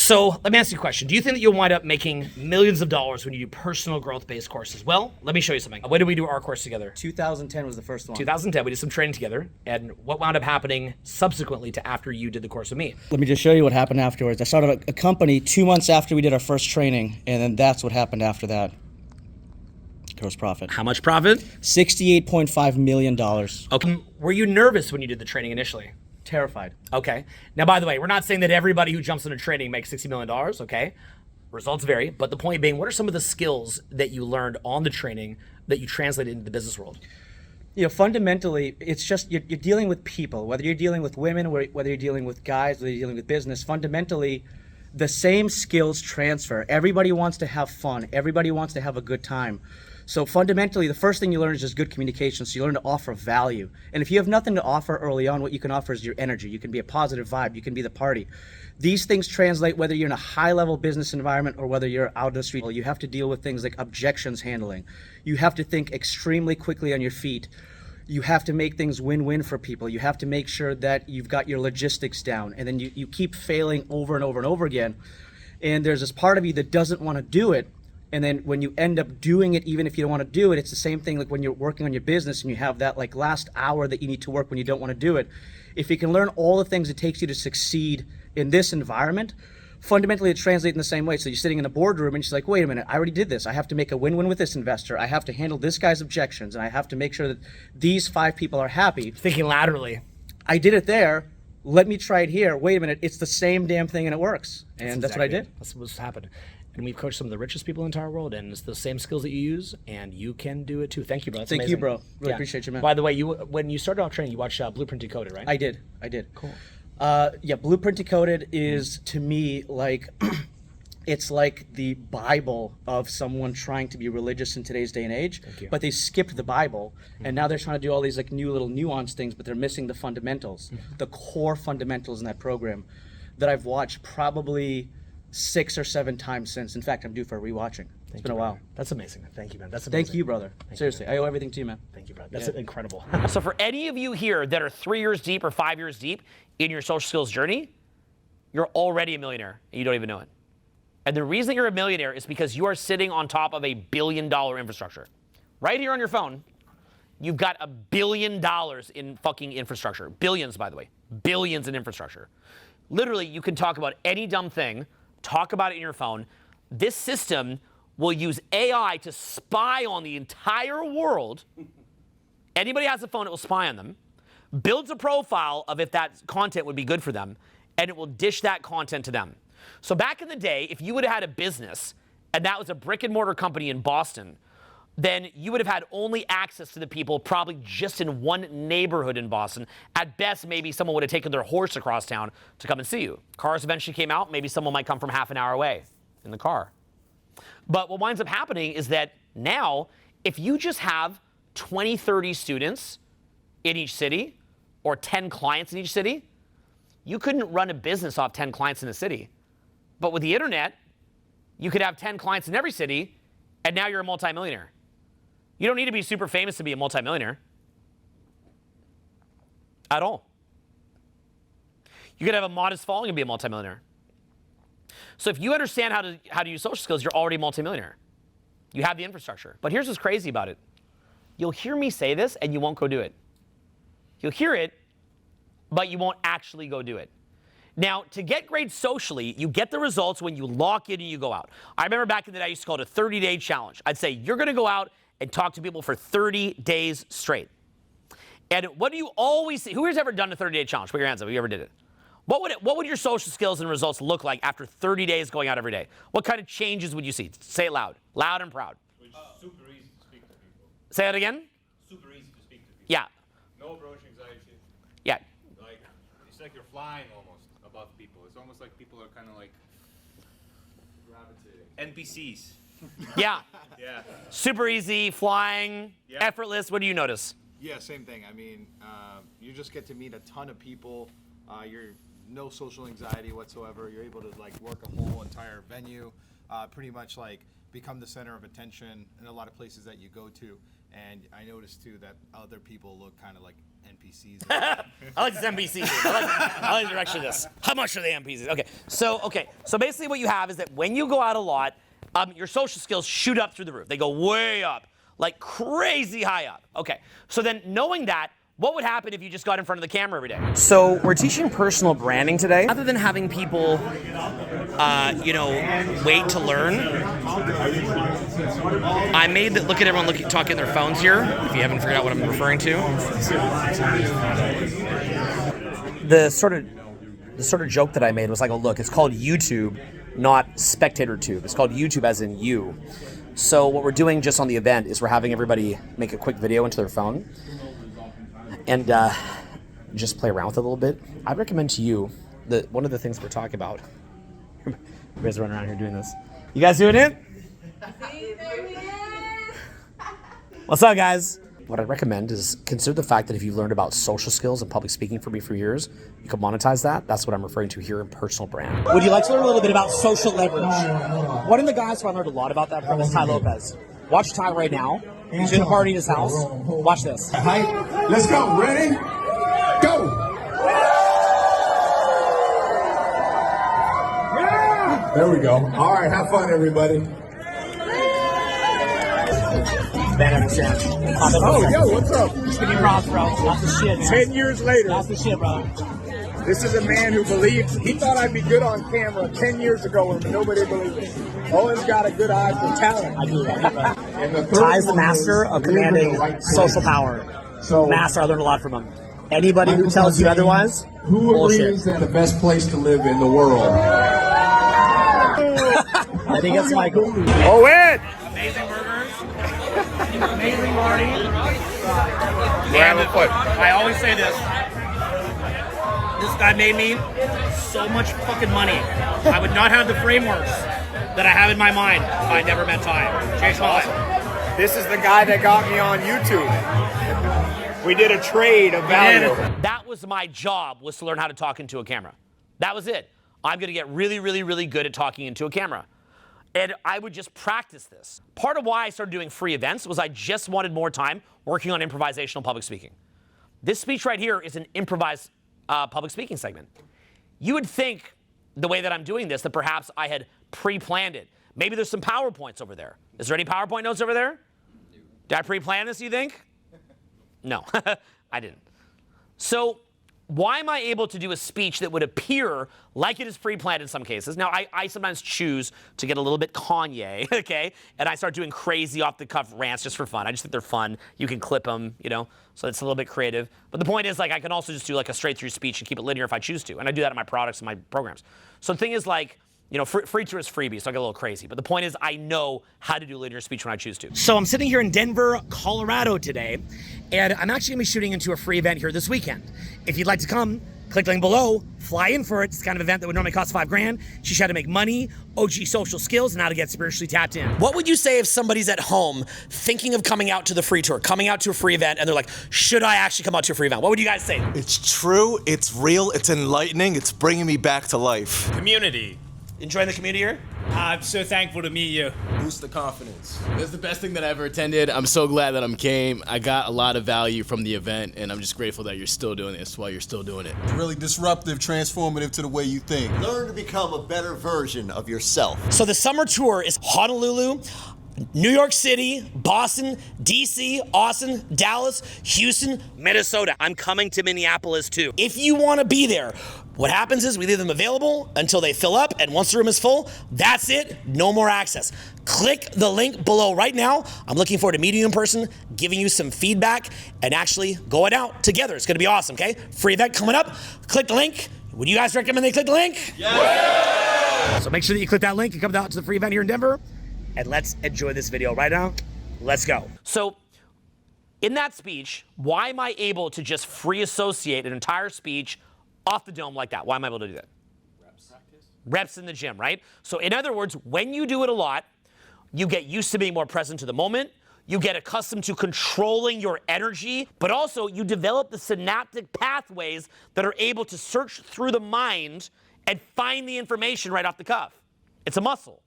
So let me ask you a question. Do you think that you'll wind up making millions of dollars when you do personal growth-based courses? Well, let me show you something. When did we do our course together? 2010 was the first one. 2010, we did some training together. And what wound up happening subsequently to after you did the course with me? Let me just show you what happened afterwards. I started a company 2 months after we did our first training, and then that's what happened after that. Gross profit. How much profit? $68.5 million. Okay. Were you nervous when you did the training initially? Terrified. Okay. Now, by the way, we're not saying that everybody who jumps into training makes $60 million, okay? Results vary, but the point being, what are some of the skills that you learned on the training that you translated into the business world? You know, fundamentally, it's just you're dealing with people, whether you're dealing with women, whether you're dealing with guys, whether you're dealing with business. Fundamentally, the same skills transfer. Everybody wants to have fun. Everybody wants to have a good time. So fundamentally, the first thing you learn is just good communication. So you learn to offer value. And if you have nothing to offer early on, what you can offer is your energy. You can be a positive vibe. You can be the party. These things translate whether you're in a high-level business environment or whether you're out on the street. You have to deal with things like objections handling. You have to think extremely quickly on your feet. You have to make things win-win for people. You have to make sure that you've got your logistics down. And then you keep failing over and over and over again. And there's this part of you that doesn't want to do it. And then when you end up doing it, even if you don't want to do it, it's the same thing like when you're working on your business and you have that like last hour that you need to work when you don't want to do it. If you can learn all the things it takes you to succeed in this environment, fundamentally it translates in the same way. So you're sitting in a boardroom and she's like, wait a minute, I already did this. I have to make a win-win with this investor. I have to handle this guy's objections and I have to make sure that these 5 people are happy. Thinking laterally. I did it there. Let me try it here. Wait a minute, it's the same damn thing and it works. And that's what I did. That's what's happened. And we've coached some of the richest people in the entire world, and it's the same skills that you use, and you can do it too. Thank you, bro. That's Thank amazing. you, bro. Really appreciate you, man. By the way, when you started off training, you watched Blueprint Decoded, right? I did. Cool. Yeah, Blueprint Decoded is to me like it's like the Bible of someone trying to be religious in today's day and age. Thank you. But they skipped the Bible, and now they're trying to do all these like new little nuanced things, but they're missing the fundamentals, the core fundamentals in that program that I've watched probably 6 or 7 times since. In fact, I'm due for a rewatching. It's been a while. That's amazing. Thank you, man. That's amazing. Thank you, brother. Seriously, I owe everything to you, man. Thank you, brother. That's incredible. So for any of you here that are 3 years deep or 5 years deep in your social skills journey, you're already a millionaire and you don't even know it. And the reason you're a millionaire is because you are sitting on top of $1 billion infrastructure. Right here on your phone, you've got $1 billion in fucking infrastructure. Billions, by the way. Billions in infrastructure. Literally, you can talk about any dumb thing, talk about it in your phone. This system will use AI to spy on the entire world. Anybody has a phone, it will spy on them, builds a profile of if that content would be good for them, and it will dish that content to them. So back in the day, if you would have had a business and that was a brick and mortar company in Boston, then you would have had only access to the people probably just in one neighborhood in Boston. At best, maybe someone would have taken their horse across town to come and see you. Cars eventually came out. Maybe someone might come from half an hour away in the car. But what winds up happening is that now, if you just have 20, 30 students in each city or 10 clients in each city, you couldn't run a business off 10 clients in a city. But with the internet, you could have 10 clients in every city, and now you're a multimillionaire. You don't need to be super famous to be a multimillionaire. At all. You could have a modest following and be a multimillionaire. So if you understand how to use social skills, you're already a multimillionaire. You have the infrastructure. But here's what's crazy about it. You'll hear me say this and you won't go do it. You'll hear it, but you won't actually go do it. Now, to get great socially, you get the results when you lock in and you go out. I remember back in the day, I used to call it a 30-day challenge. I'd say, you're going to go out and talk to people for 30 days straight. And what do you always see? Who has ever done a 30-day challenge? Put your hands up if you ever did it. What would your social skills and results look like after 30 days going out every day? What kind of changes would you see? Say it loud. Loud and proud. It's super easy to speak to people. Say it again? Super easy to speak to people. Yeah. No approach anxiety. Yeah. Like, it's like you're flying almost above people. It's almost like people are kind of like gravitating. NPCs. Yeah. Yeah. Super easy, flying, Yeah. effortless. What do you notice? Yeah, same thing. I mean, you just get to meet a ton of people. You're no social anxiety whatsoever. You're able to like work a whole entire venue. pretty much like become the center of attention in a lot of places that you go to. And I noticed too that other people look kind of like NPCs. I like this NPC. I like the direction of this. How much are the NPCs? Okay, so basically what you have is that when you go out a lot, your social skills shoot up through the roof. They go way up, like crazy high up. Okay, so then knowing that, what would happen if you just got in front of the camera every day? So we're teaching personal branding today. Rather than having people, wait to learn, I made that. Look at everyone talking on their phones here. If you haven't figured out what I'm referring to, the sort of joke that I made was like, oh look, it's called YouTube, not spectator tube. It's called YouTube as in you. So what we're doing just on the event is we're having everybody make a quick video into their phone and just play around with it a little bit. I'd recommend to you that one of the things we're talking about. You guys are running around here doing this. You guys doing it? What's up, guys? What I'd recommend is consider the fact that if you've learned about social skills and public speaking for me for years, you can monetize that. That's what I'm referring to here in personal brand. Would you like to learn a little bit about social leverage? One of the guys who I learned a lot about that from is Ty Lopez. Watch Ty right now. He's in a party in his house. Watch this. Hi, let's go. Ready? Go. Yeah. There we go. All right, have fun, everybody. Oh, yo, what's up? Just give me props, bro. Lots of shit. 10 years later. Lots of shit, bro. This is a man who believed, he thought I'd be good on camera 10 years ago and nobody believed me. Owen's got a good eye for talent. I do that. And the Ty's the master of commanding social power. So, Master, I learned a lot from him. Anybody who tells you otherwise, who bullshit. agrees that the best place to live in the world? I think it's Michael. Owen! Amazing burgers. Amazing party. Yeah, real quick. I always say this. This guy made me so much fucking money. I would not have the frameworks that I have in my mind if I never met Ty. Changed my life. This is the guy that got me on YouTube. We did a trade of value. That was my job, was to learn how to talk into a camera. That was it. I'm going to get really, really, really good at talking into a camera. And I would just practice this. Part of why I started doing free events was I just wanted more time working on improvisational public speaking. This speech right here is an improvised public speaking segment. You would think, the way that I'm doing this, that perhaps I had pre-planned it. Maybe there's some PowerPoints over there. Is there any PowerPoint notes over there? Did I pre-plan this, you think? No, I didn't. So why am I able to do a speech that would appear like it is pre-planned in some cases? Now, I sometimes choose to get a little bit Kanye, okay? And I start doing crazy off-the-cuff rants just for fun. I just think they're fun. You can clip them, so it's a little bit creative. But the point is, like, I can also just do, like, a straight-through speech and keep it linear if I choose to. And I do that in my products and my programs. So the thing is, like, free tour is freebie, so I get a little crazy. But the point is, I know how to do linear speech when I choose to. So I'm sitting here in Denver, Colorado today, and I'm actually gonna be shooting into a free event here this weekend. If you'd like to come, click the link below, fly in for it. It's the kind of event that would normally cost $5 grand. Teach you how to make money, OG social skills, and how to get spiritually tapped in. What would you say if somebody's at home thinking of coming out to the free tour, coming out to a free event, and they're like, should I actually come out to a free event? What would you guys say? It's true, it's real, it's enlightening, it's bringing me back to life. Community. Enjoying the community here? I'm so thankful to meet you. Boost the confidence. It's the best thing that I ever attended. I'm so glad that I came. I got a lot of value from the event, and I'm just grateful that you're still doing this while you're still doing it. Really disruptive, transformative to the way you think. Learn to become a better version of yourself. So the summer tour is Honolulu, New York City, Boston, DC, Austin, Dallas, Houston, Minnesota. I'm coming to Minneapolis too. If you want to be there, what happens is we leave them available until they fill up, and once the room is full, that's it, no more access. Click the link below right now. I'm looking forward to meeting you in person, giving you some feedback, and actually going out together. It's gonna be awesome, okay? Free event coming up, click the link. Would you guys recommend they click the link? Yeah! So make sure that you click that link and come out to the free event here in Denver, and let's enjoy this video right now. Let's go. So in that speech, why am I able to just free associate an entire speech off the dome like that? Why am I able to do that? Reps in the gym, right? So in other words, when you do it a lot, you get used to being more present to the moment, you get accustomed to controlling your energy, but also you develop the synaptic pathways that are able to search through the mind and find the information right off the cuff. It's a muscle.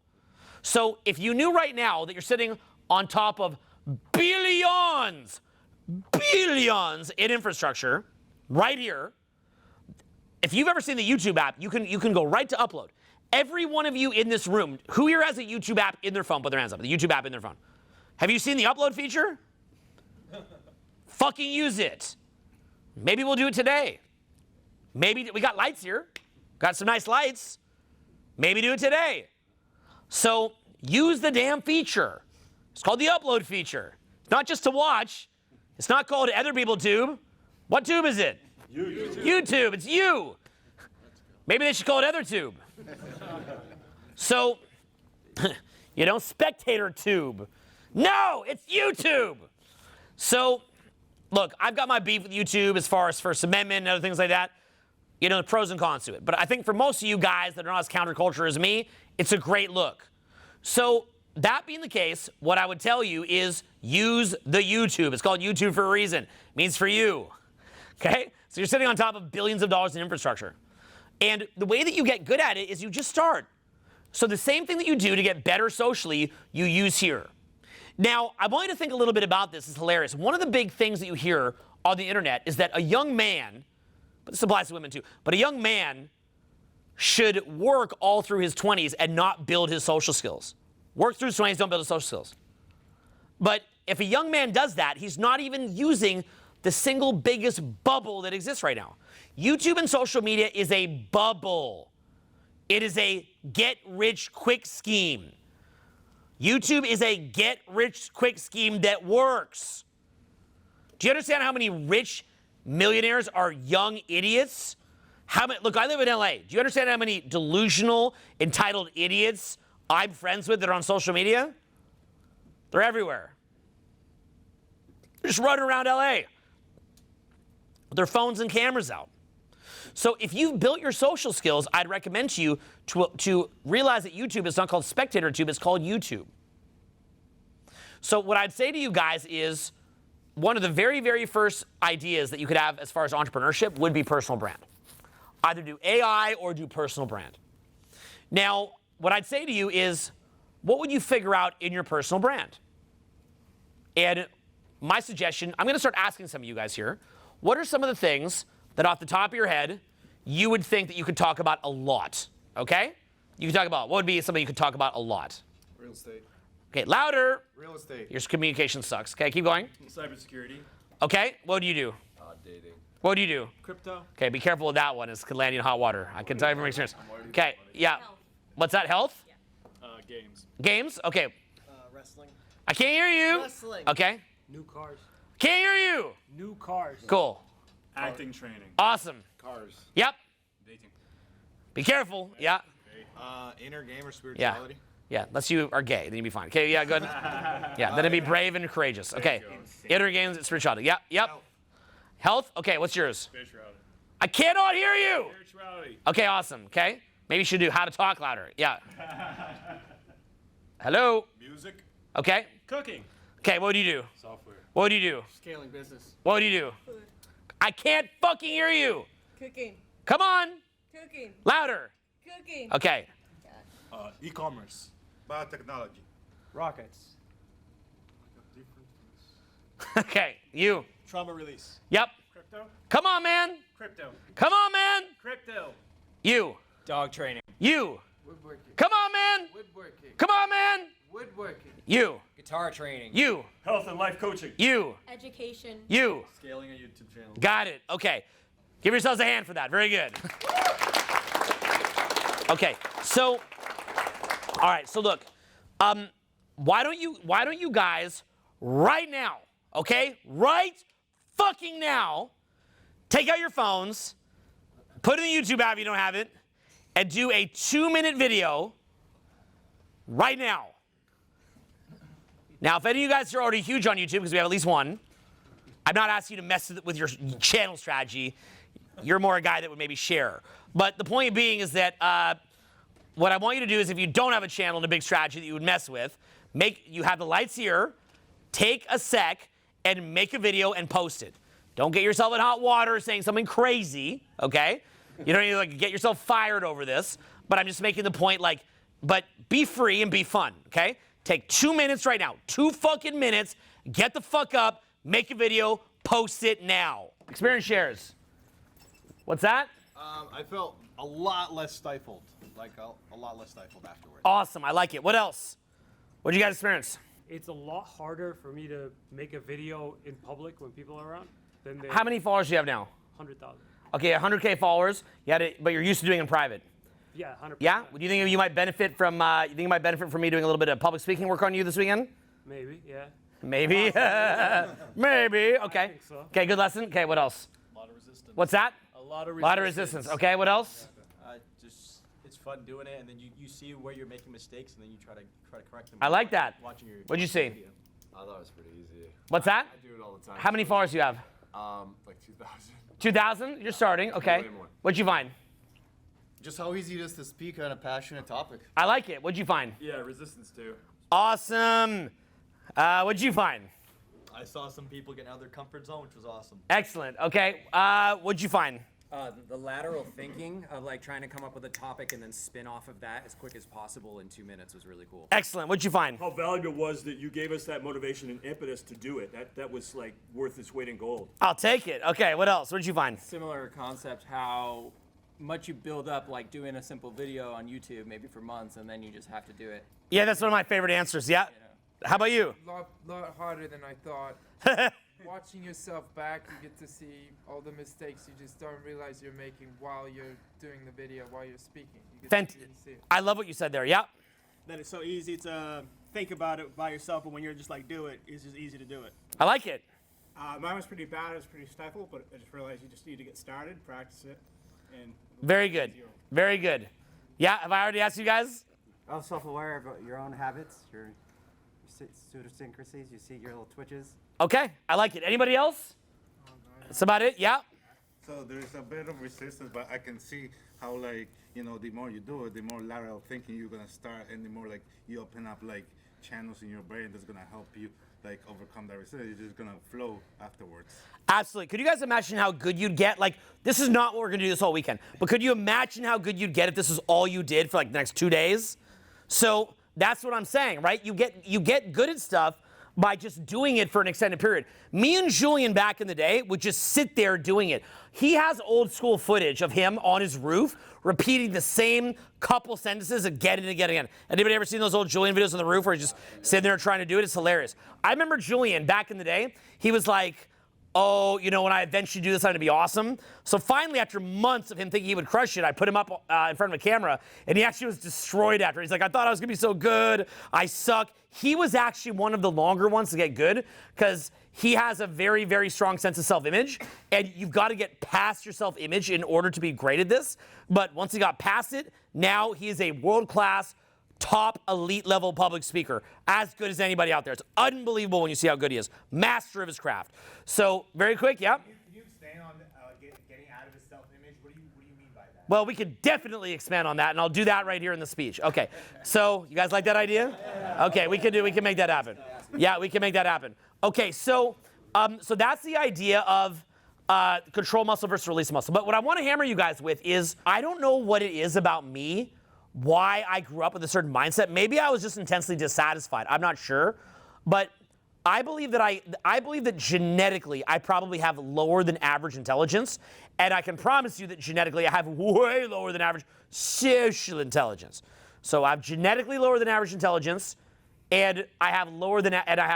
So if you knew right now that you're sitting on top of billions in infrastructure right here, if you've ever seen the YouTube app, you can go right to upload. Every one of you in this room, who here has a YouTube app in their phone, put their hands up, the YouTube app in their phone. Have you seen the upload feature? Fucking use it. Maybe we'll do it today. Maybe we got lights here. Got some nice lights. Maybe do it today. So use the damn feature. It's called the upload feature. It's not just to watch. It's not called other people tube. What tube is it? YouTube. YouTube. It's you. Maybe they should call it other tube. So, spectator tube. No, it's YouTube. So, look, I've got my beef with YouTube as far as First Amendment and other things like that. The pros and cons to it. But I think for most of you guys that are not as counterculture as me, it's a great look. So, that being the case, what I would tell you is use the YouTube. It's called YouTube for a reason. It means for you. Okay? So you're sitting on top of billions of dollars in infrastructure. And the way that you get good at it is you just start. So the same thing that you do to get better socially, you use here. Now, I want you to think a little bit about this. It's hilarious. One of the big things that you hear on the internet is that a young man, but this applies to women too, but a young man should work all through his 20s and not build his social skills. Work through his 20s, don't build his social skills. But if a young man does that, he's not even using the single biggest bubble that exists right now. YouTube and social media is a bubble. It is a get-rich-quick scheme. YouTube is a get-rich-quick scheme that works. Do you understand how many rich millionaires are young idiots? Look, I live in LA. Do you understand how many delusional, entitled idiots I'm friends with that are on social media? They're everywhere. They're just running around LA with their phones and cameras out. So if you've built your social skills, I'd recommend to you to realize that YouTube is not called spectator tube, it's called YouTube. So what I'd say to you guys is one of the very, very first ideas that you could have as far as entrepreneurship would be personal brand. Either do AI or do personal brand. Now, what I'd say to you is, what would you figure out in your personal brand? And my suggestion, I'm going to start asking some of you guys here, what are some of the things that off the top of your head you would think that you could talk about a lot? Okay? You could talk about, what would be something you could talk about a lot? Real estate. Okay, louder. Real estate. Your communication sucks. Okay, keep going. Cybersecurity. Okay, what do you do? Dating. What do you do? Crypto. Okay, be careful with that one. It could land you in hot water. I can tell you from experience. Okay, yeah. What's that, health? Games. Games? Okay. Wrestling. I can't hear you. Wrestling. Okay. New cars. Can't hear you. New cars. Cool. Acting training. Awesome. Cars. Yep. Dating. Be careful. Yeah. Inner game or spirituality. Yeah. Unless you are gay, then you'll be fine. Okay, yeah, good. Yeah, then it'd be brave and courageous. Okay. Inner games and spirituality. Yep. Health? Okay, what's yours? Spirituality. I cannot hear you. Spirituality. Okay, awesome. Okay. Maybe you should do how to talk louder. Yeah. Hello? Music. Okay. Cooking. Okay, what do you do? Software. What do you do? Scaling business. What do you do? Food. I can't fucking hear you. Cooking. Come on. Cooking. Louder. Cooking. Okay. E-commerce. Biotechnology. Rockets. Okay, you. Trauma release. Yep. Crypto. Come on, man. Crypto. Come on, man. Crypto. You. Dog training. You. Woodworking. Come on, man. Woodworking. Come on, man. Woodworking. You. Guitar training. You. Health and life coaching. You. Education. You. Scaling a YouTube channel. Got it. Okay. Give yourselves a hand for that. Very good. Okay. So, all right. So look, why don't you guys right now, okay, right fucking now, take out your phones, put it in the YouTube app if you don't have it, and do a 2-minute video right now. Now, if any of you guys are already huge on YouTube, because we have at least one, I'm not asking you to mess with your channel strategy. You're more a guy that would maybe share. But the point being is that what I want you to do is if you don't have a channel and a big strategy that you would mess with, you have the lights here, take a sec, and make a video and post it. Don't get yourself in hot water saying something crazy, okay? You don't need to get yourself fired over this, but I'm just making the point, but be free and be fun, okay? Take 2 minutes right now. 2 fucking minutes. Get the fuck up. Make a video. Post it now. Experience shares. What's that? I felt a lot less stifled, like a lot less stifled afterwards. Awesome. I like it. What else? What did you guys experience? It's a lot harder for me to make a video in public when people are around than they. How many followers do you have now? 100,000. Okay, 100K followers. You had it, but you're used to doing it in private. Yeah, 100%. Yeah? Do you think you might benefit from? You think you might benefit from me doing a little bit of public speaking work on you this weekend? Maybe, yeah. Maybe. Maybe. Okay. think so. Okay. Good lesson. Okay. What else? A lot of resistance. What's that? A lot of resistance. Lot of resistance. Okay. What else? Just it's fun doing it, and then you see where you're making mistakes, and then you try to correct them. I like that. Watching your. What'd you see? video. I thought it was pretty easy. What's that? I do it all the time. How many followers do you have? Like 2,000. 2,000. You're starting. Okay. Way more. What'd you find? Just how easy it is to speak on a passionate topic. I like it. What'd you find? Yeah, resistance too. Awesome. What'd you find? I saw some people getting out of their comfort zone, which was awesome. Excellent. Okay. What'd you find? The lateral thinking of like trying to come up with a topic and then spin off of that as quick as possible in 2 minutes was really cool. Excellent. What'd you find? How valuable was that you gave us that motivation and impetus to do it? That was like worth its weight in gold. I'll take it. Okay. What else? What'd you find? Similar concept, how much you build up like doing a simple video on YouTube, maybe for months, and then you just have to do it. Yeah, that's one of my favorite answers. Yeah. How about you? Lot harder than I thought. Watching yourself back, you get to see all the mistakes you just don't realize you're making while you're doing the video, while you're speaking. You get to see it. I love what you said there. Yeah. That it's so easy to think about it by yourself, but when you're just like do it, it's just easy to do it. I like it. Mine was pretty bad. It was pretty stifled, but I just realized you just need to get started, practice it, and Very good. Very good. Yeah. Have I already asked you guys? Oh, self-aware of your own habits, your pseudosyncrasies. You see your little twitches. Okay. I like it. Anybody else? That's about it. Yeah. So there's a bit of resistance, but I can see how, like, you know, the more you do it, the more lateral thinking you're gonna start, and the more like you open up like channels in your brain that's gonna help you like overcome that resistance. It's just gonna flow afterwards. Absolutely. Could you guys imagine how good you'd get? Like, this is not what we're gonna do this whole weekend, but could you imagine how good you'd get if this is all you did for like the next 2 days? So that's what I'm saying, right? You get good at stuff by just doing it for an extended period. Me and Julian back in the day would just sit there doing it. He has old school footage of him on his roof repeating the same couple sentences again and again and again. Anybody ever seen those old Julian videos on the roof where he's just sitting there trying to do it? It's hilarious. I remember Julian back in the day, he was like, oh, you know, when I eventually do this, I'm going to be awesome. So finally, after months of him thinking he would crush it, I put him up in front of a camera, and he actually was destroyed after. He's like, I thought I was going to be so good. I suck. He was actually one of the longer ones to get good because he has a very, very strong sense of self-image, and you've got to get past your self-image in order to be great at this. But once he got past it, now he is a world-class, top elite level public speaker, as good as anybody out there. It's unbelievable when you see how good he is. Master of his craft. So very quick, yeah. Can you expand on getting out of his self-image? What do you mean by that? Well, we could definitely expand on that, and I'll do that right here in the speech. Okay. So you guys like that idea? Okay, we can make that happen. Yeah, we can make that happen. Okay, so that's the idea of control muscle versus release muscle. But what I want to hammer you guys with is I don't know what it is about me, why I grew up with a certain mindset. Maybe I was just intensely dissatisfied. I'm not sure. But I believe that genetically I probably have lower than average intelligence. And I can promise you that genetically I have way lower than average social intelligence. So I have genetically lower than average intelligence, and I have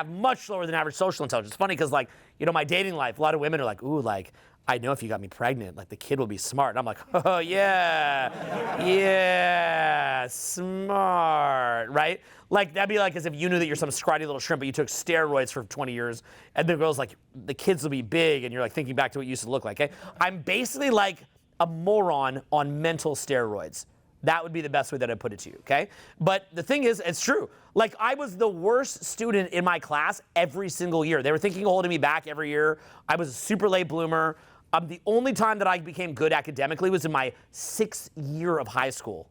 much lower than average social intelligence. It's funny because, like, you know, my dating life, a lot of women are like, ooh, like, I know if you got me pregnant, like the kid will be smart. And I'm like, oh yeah, yeah, smart, right? Like that'd be like as if you knew that you're some scrawny little shrimp, but you took steroids for 20 years, and the girl's like, the kids will be big, and you're like thinking back to what you used to look like. Okay? I'm basically like a moron on mental steroids. That would be the best way that I'd put it to you, okay? But the thing is, it's true. Like, I was the worst student in my class every single year. They were thinking of holding me back every year. I was a super late bloomer. The only time that I became good academically was in my 6th year of high school.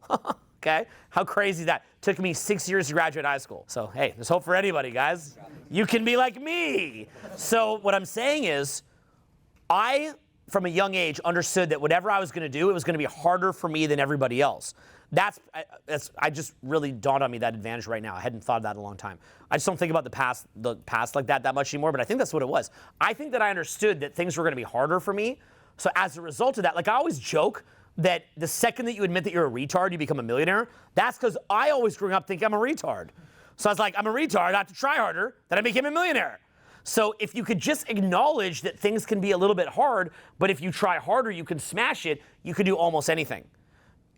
Okay? How crazy is that? Took me 6 years to graduate high school. So, hey, there's hope for anybody, guys. You can be like me. So what I'm saying is, I from a young age, understood that whatever I was going to do, it was going to be harder for me than everybody else. I just really dawned on me that advantage right now. I hadn't thought of that in a long time. I just don't think about the past like that much anymore, but I think that's what it was. I think that I understood that things were going to be harder for me. So as a result of that, like I always joke that the second that you admit that you're a retard, you become a millionaire. That's because I always grew up thinking I'm a retard. So I was like, I'm a retard, I have to try harder, then I became a millionaire. So if you could just acknowledge that things can be a little bit hard, but if you try harder, you can smash it, you can do almost anything.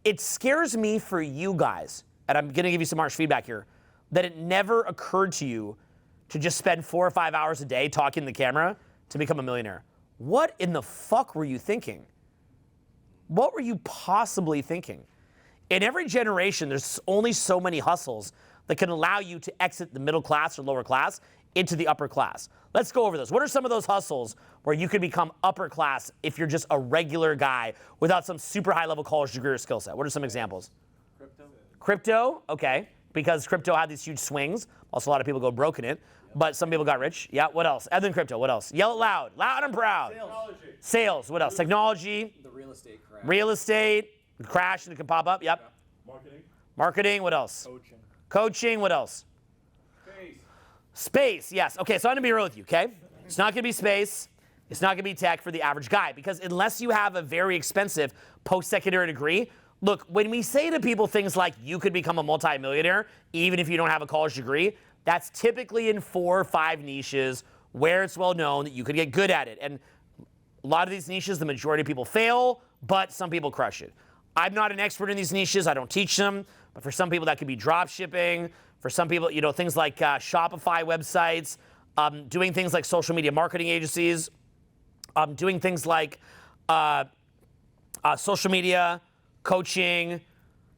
It scares me for you guys, and I'm gonna give you some harsh feedback here, that it never occurred to you to just spend 4 or 5 hours a day talking to the camera to become a millionaire. What in the fuck were you thinking? What were you possibly thinking? In every generation, there's only so many hustles that can allow you to exit the middle class or lower class into the upper class. Let's go over those. What are some of those hustles where you could become upper class if you're just a regular guy without some super high level college degree or skill set? What are some examples? Crypto, okay, because crypto had these huge swings. Also, a lot of people go broke in it, but some people got rich. Yeah, what else? Other than crypto, what else? Yell it loud, loud and proud. Sales, what else? Technology. The real estate crash. Real estate, crash and it can pop up, yep. Marketing, what else? Coaching, what else? Space, yes. Okay, so I'm gonna be real with you, okay? It's not gonna be space. It's not gonna be tech for the average guy because unless you have a very expensive post-secondary degree, look, when we say to people things like you could become a multimillionaire even if you don't have a college degree, that's typically in 4 or 5 niches where it's well known that you could get good at it. And a lot of these niches, the majority of people fail, but some people crush it. I'm not an expert in these niches. I don't teach them. But for some people, that could be drop shipping. For some people, things like Shopify websites, doing things like social media marketing agencies, doing things like social media, coaching,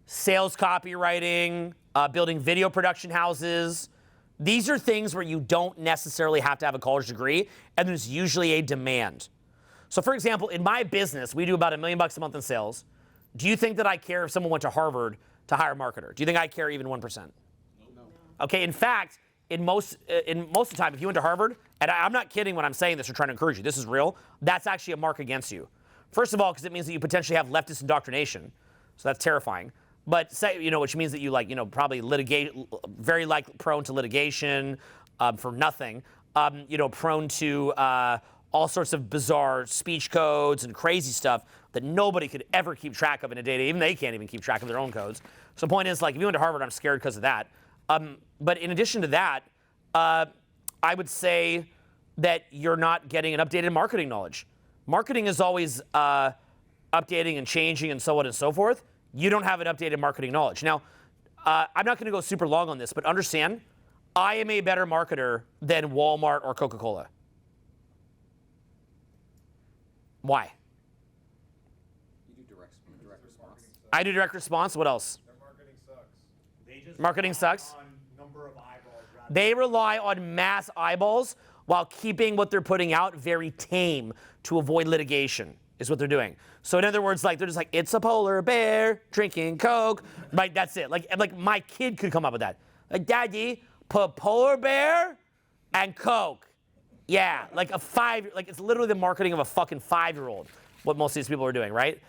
sales copywriting, building video production houses. These are things where you don't necessarily have to have a college degree, and there's usually a demand. So for example, in my business, we do about $1 million a month in sales. Do you think that I care if someone went to Harvard to hire a marketer? Do you think I care even 1%? No. Okay, in fact, in most of the time, if you went to Harvard, and I'm not kidding when I'm saying this or trying to encourage you, this is real, that's actually a mark against you. First of all, because it means that you potentially have leftist indoctrination, so that's terrifying. But which means that you probably litigate, very prone to litigation for nothing, prone to all sorts of bizarre speech codes and crazy stuff that nobody could ever keep track of in a day. Even they can't even keep track of their own codes. So the point is, if you went to Harvard, I'm scared because of that. But in addition to that, I would say that you're not getting an updated marketing knowledge. Marketing is always updating and changing and so on and so forth. You don't have an updated marketing knowledge. Now, I'm not going to go super long on this, but understand, I am a better marketer than Walmart or Coca-Cola. Why? You do direct response. I do direct response. What else? Their marketing sucks. Marketing sucks. On number of eyeballs. They rely on mass eyeballs while keeping what they're putting out very tame to avoid litigation, is what they're doing. So in other words, they're just like, it's a polar bear drinking Coke. That's it. Like my kid could come up with that. Like, Daddy, put polar bear and Coke. Yeah, it's literally the marketing of a fucking 5-year-old, what most of these people are doing, right?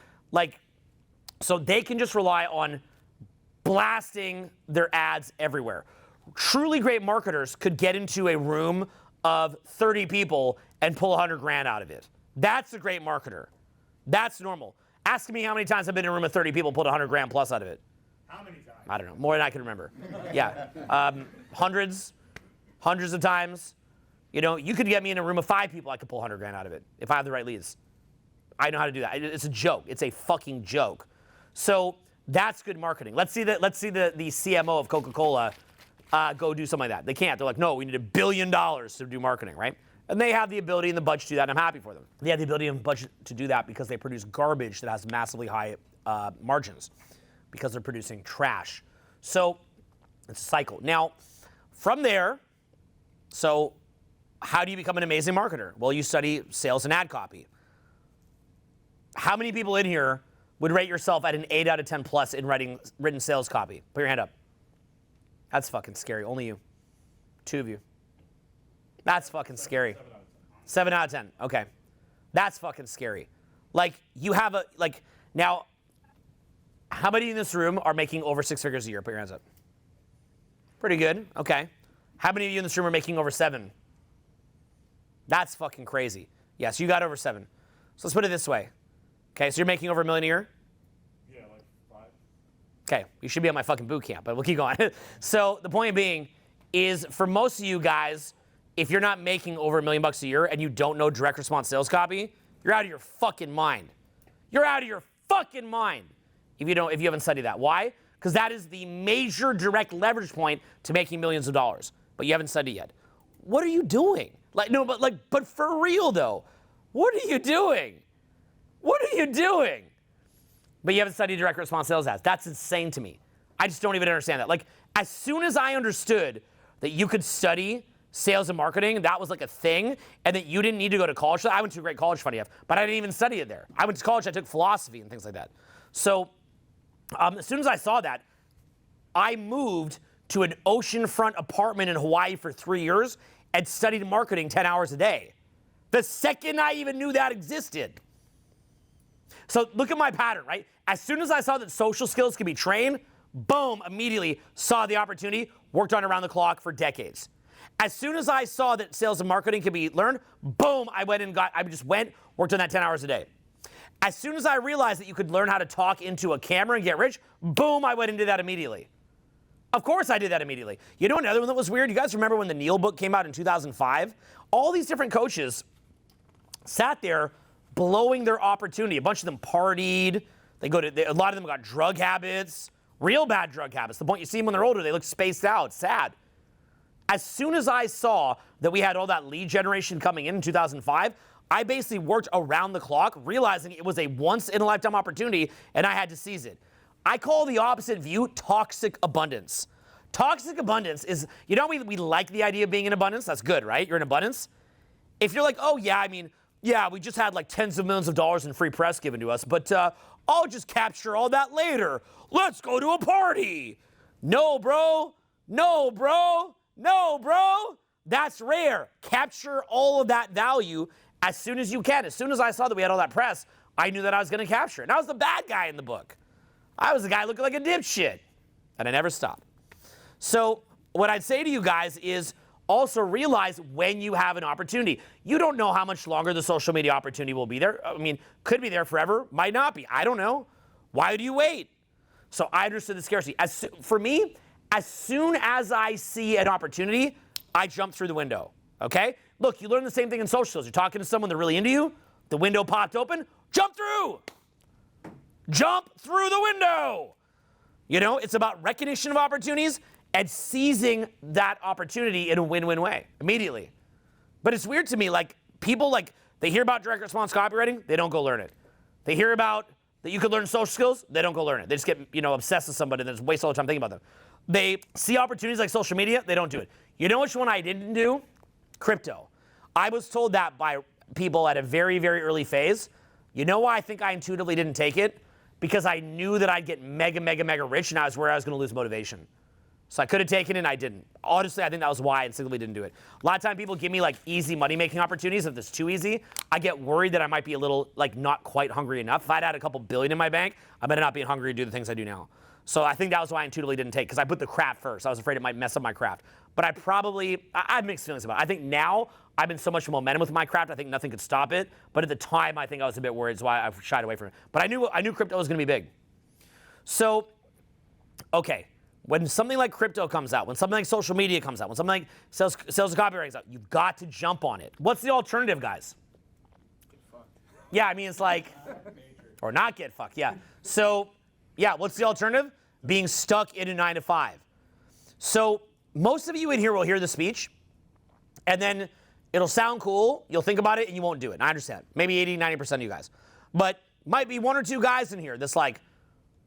So they can just rely on blasting their ads everywhere. Truly great marketers could get into a room of 30 people and pull 100 grand out of it. That's a great marketer. That's normal. Ask me how many times I've been in a room of 30 people and pulled 100 grand plus out of it. How many times? I don't know, more than I can remember. Yeah, hundreds of times. You could get me in a room of 5 people, I could pull 100 grand out of it if I have the right leads. I know how to do that. It's a joke. It's a fucking joke. So that's good marketing. Let's see the CMO of Coca-Cola go do something like that. They can't. They're like, no, we need $1 billion to do marketing, right? And they have the ability and the budget to do that, and I'm happy for them. They have the ability and budget to do that because they produce garbage that has massively high margins because they're producing trash. So it's a cycle. Now, from there, so how do you become an amazing marketer? Well, you study sales and ad copy. How many people in here would rate yourself at an 8 out of 10 plus in written sales copy? Put your hand up. That's fucking scary. Only you. 2 of you. That's fucking scary. 7 out of 10. Okay. That's fucking scary. Like, you have a, like, now, how many in this room are making over 6 figures a year? Put your hands up. Pretty good. Okay. How many of you in this room are making over 7? That's fucking crazy. Yes, you got over 7. So let's put it this way. Okay, so you're making over $1 million a year? Yeah, like 5. Okay, you should be at my fucking boot camp, but we'll keep going. So the point being is, for most of you guys, if you're not making over $1 million a year and you don't know direct response sales copy, you're out of your fucking mind. You're out of your fucking mind if you haven't studied that. Why? Because that is the major direct leverage point to making millions of dollars, but you haven't studied yet. What are you doing? But for real though, what are you doing? What are you doing? But you haven't studied direct response sales ads. That's insane to me. I just don't even understand that. Like, as soon as I understood that you could study sales and marketing, that was like a thing, and that you didn't need to go to college. I went to a great college, funny enough, but I didn't even study it there. I went to college, I took philosophy and things like that. So as soon as I saw that, I moved to an oceanfront apartment in Hawaii for 3 years and studied marketing 10 hours a day. The second I even knew that existed. So look at my pattern, right? As soon as I saw that social skills could be trained, boom, immediately saw the opportunity, worked on around the clock for decades. As soon as I saw that sales and marketing could be learned, boom, I just went, worked on that 10 hours a day. As soon as I realized that you could learn how to talk into a camera and get rich, boom, I went into that immediately. Of course I did that immediately. You know another one that was weird? You guys remember when the Neil book came out in 2005? All these different coaches sat there blowing their opportunity. A bunch of them partied. A lot of them got drug habits, real bad drug habits. The point you see them when they're older, they look spaced out, sad. As soon as I saw that we had all that lead generation coming in 2005, I basically worked around the clock, realizing it was a once-in-a-lifetime opportunity, and I had to seize it. I call the opposite view toxic abundance. Toxic abundance is, we like the idea of being in abundance. That's good, right? You're in abundance. If you're like, oh, yeah, we just had like tens of millions of dollars in free press given to us, but I'll just capture all that later. Let's go to a party. No, bro. No, bro. No, bro. That's rare. Capture all of that value as soon as you can. As soon as I saw that we had all that press, I knew that I was going to capture it. And I was the bad guy in the book. I was the guy looking like a dipshit. And I never stopped. So what I'd say to you guys is also realize when you have an opportunity. You don't know how much longer the social media opportunity will be there. Could be there forever. Might not be. I don't know. Why do you wait? So I understood the scarcity. For me, as soon as I see an opportunity, I jump through the window, okay? Look, you learn the same thing in social skills. You're talking to someone that's really into you, the window popped open, jump through. Jump through the window. It's about recognition of opportunities and seizing that opportunity in a win-win way immediately. But it's weird to me, like, people, they hear about direct response copywriting, they don't go learn it. They hear about that you could learn social skills, they don't go learn it. They just get, obsessed with somebody and just waste all the time thinking about them. They see opportunities like social media, they don't do it. You know which one I didn't do? Crypto. I was told that by people at a very, very early phase. You know why I think I intuitively didn't take it? Because I knew that I'd get mega, mega, mega rich, and I was where I was going to lose motivation. So I could have taken it, and I didn't. Honestly, I think that was why I instinctively didn't do it. A lot of time people give me easy money-making opportunities. If it's too easy, I get worried that I might be a little not quite hungry enough. If I'd had a couple billion in my bank, I better not be hungry to do the things I do now. So I think that was why I intuitively didn't take, because I put the craft first. I was afraid it might mess up my craft. But I have mixed feelings about it. I think now I've been so much momentum with my craft, I think nothing could stop it. But at the time, I think I was a bit worried, so I shied away from it. But I knew crypto was going to be big. So, okay, when something like crypto comes out, when something like social media comes out, when something like sales and copywriting comes out, you've got to jump on it. What's the alternative, guys? Get fucked. Yeah, it's or not get fucked, yeah. So, yeah, what's the alternative? Being stuck in a 9 to 5. So, most of you in here will hear the speech, and then it'll sound cool, you'll think about it, and you won't do it. And I understand. Maybe 80, 90% of you guys. But might be 1 or 2 guys in here that's like,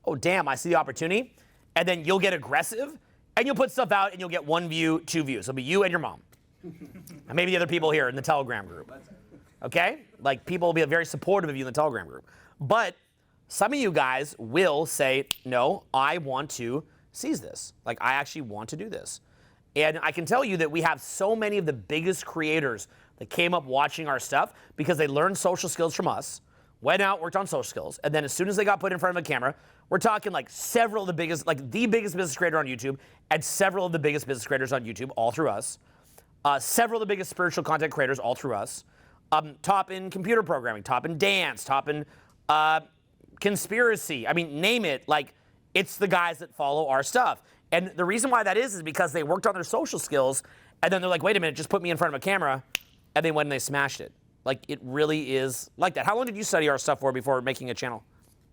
oh, damn, I see the opportunity. And then you'll get aggressive, and you'll put stuff out, and you'll get 1 view, 2 views. It'll be you and your mom. And maybe the other people here in the Telegram group. Okay? People will be very supportive of you in the Telegram group. But some of you guys will say, no, I want to seize this. I actually want to do this. And I can tell you that we have so many of the biggest creators that came up watching our stuff because they learned social skills from us, went out, worked on social skills, and then as soon as they got put in front of a camera, we're talking like several of the biggest, like the biggest business creator on YouTube, and several of the biggest business creators on YouTube, all through us. Several of the biggest spiritual content creators, all through us. Top in computer programming, top in dance, top in conspiracy. I mean, name it. Like, it's the guys that follow our stuff. And the reason why that is because they worked on their social skills, and then they're like, wait a minute, just put me in front of a camera, and they went and they smashed it. Like, it really is like that. How long did you study our stuff for before making a channel?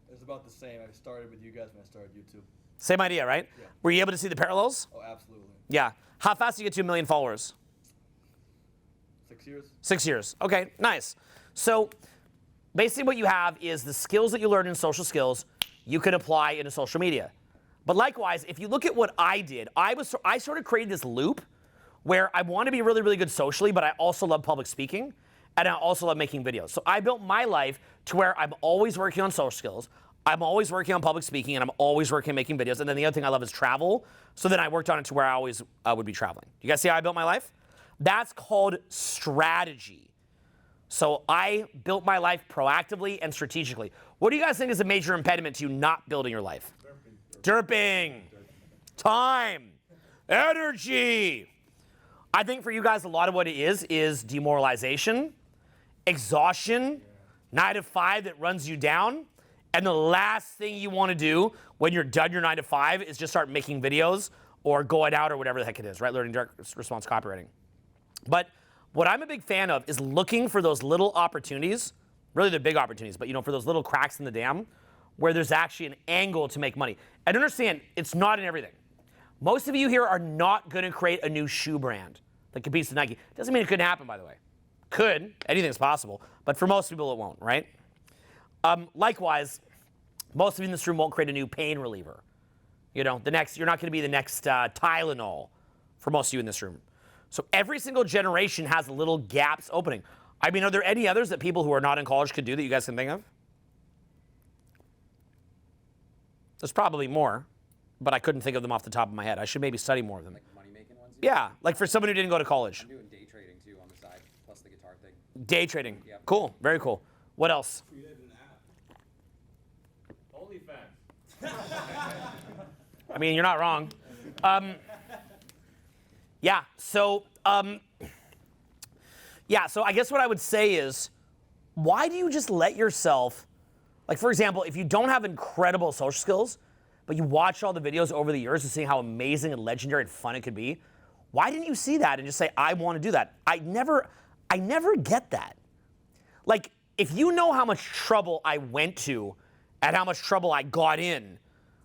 It was about the same. I started with you guys when I started YouTube. Same idea, right? Yeah. Were you able to see the parallels? Oh, absolutely. Yeah. How fast do you get to 1 million followers? 6 years. 6 years. Okay, nice. So basically what you have is the skills that you learned in social skills, you could apply into social media. But likewise, if you look at what I did, I sort of created this loop where I want to be really, really good socially, but I also love public speaking, and I also love making videos. So I built my life to where I'm always working on social skills, I'm always working on public speaking, and I'm always working on making videos. And then the other thing I love is travel. So then I worked on it to where I always would be traveling. You guys see how I built my life? That's called strategy. So I built my life proactively and strategically. What do you guys think is a major impediment to you not building your life? Derping. Time. Energy. I think for you guys, a lot of what it is demoralization, exhaustion, 9 to 5 that runs you down. And the last thing you want to do when you're done your 9 to 5 is just start making videos or going out or whatever the heck it is, right? Learning direct response copywriting. But what I'm a big fan of is looking for those little opportunities, really they're big opportunities, but for those little cracks in the dam where there's actually an angle to make money. And understand, it's not in everything. Most of you here are not going to create a new shoe brand that competes with Nike. Doesn't mean it couldn't happen, by the way. Could, anything's possible, but for most people it won't, right? Likewise, most of you in this room won't create a new pain reliever. You're not going to be the next Tylenol for most of you in this room. So every single generation has little gaps opening. I mean, are there any others that people who are not in college could do that you guys can think of? There's probably more, but I couldn't think of them off the top of my head. I should maybe study more of them. Like money-making ones? Yeah, like for someone who didn't go to college. I'm doing day trading too on the side, plus the guitar thing. Day trading. Yep. Cool, very cool. What else? OnlyFans. I mean, you're not wrong. Yeah, so I guess what I would say is, why do you just let yourself, like for example, if you don't have incredible social skills, but you watch all the videos over the years and see how amazing and legendary and fun it could be, why didn't you see that and just say, I want to do that? I never get that. Like, if you know how much trouble I went to and how much trouble I got in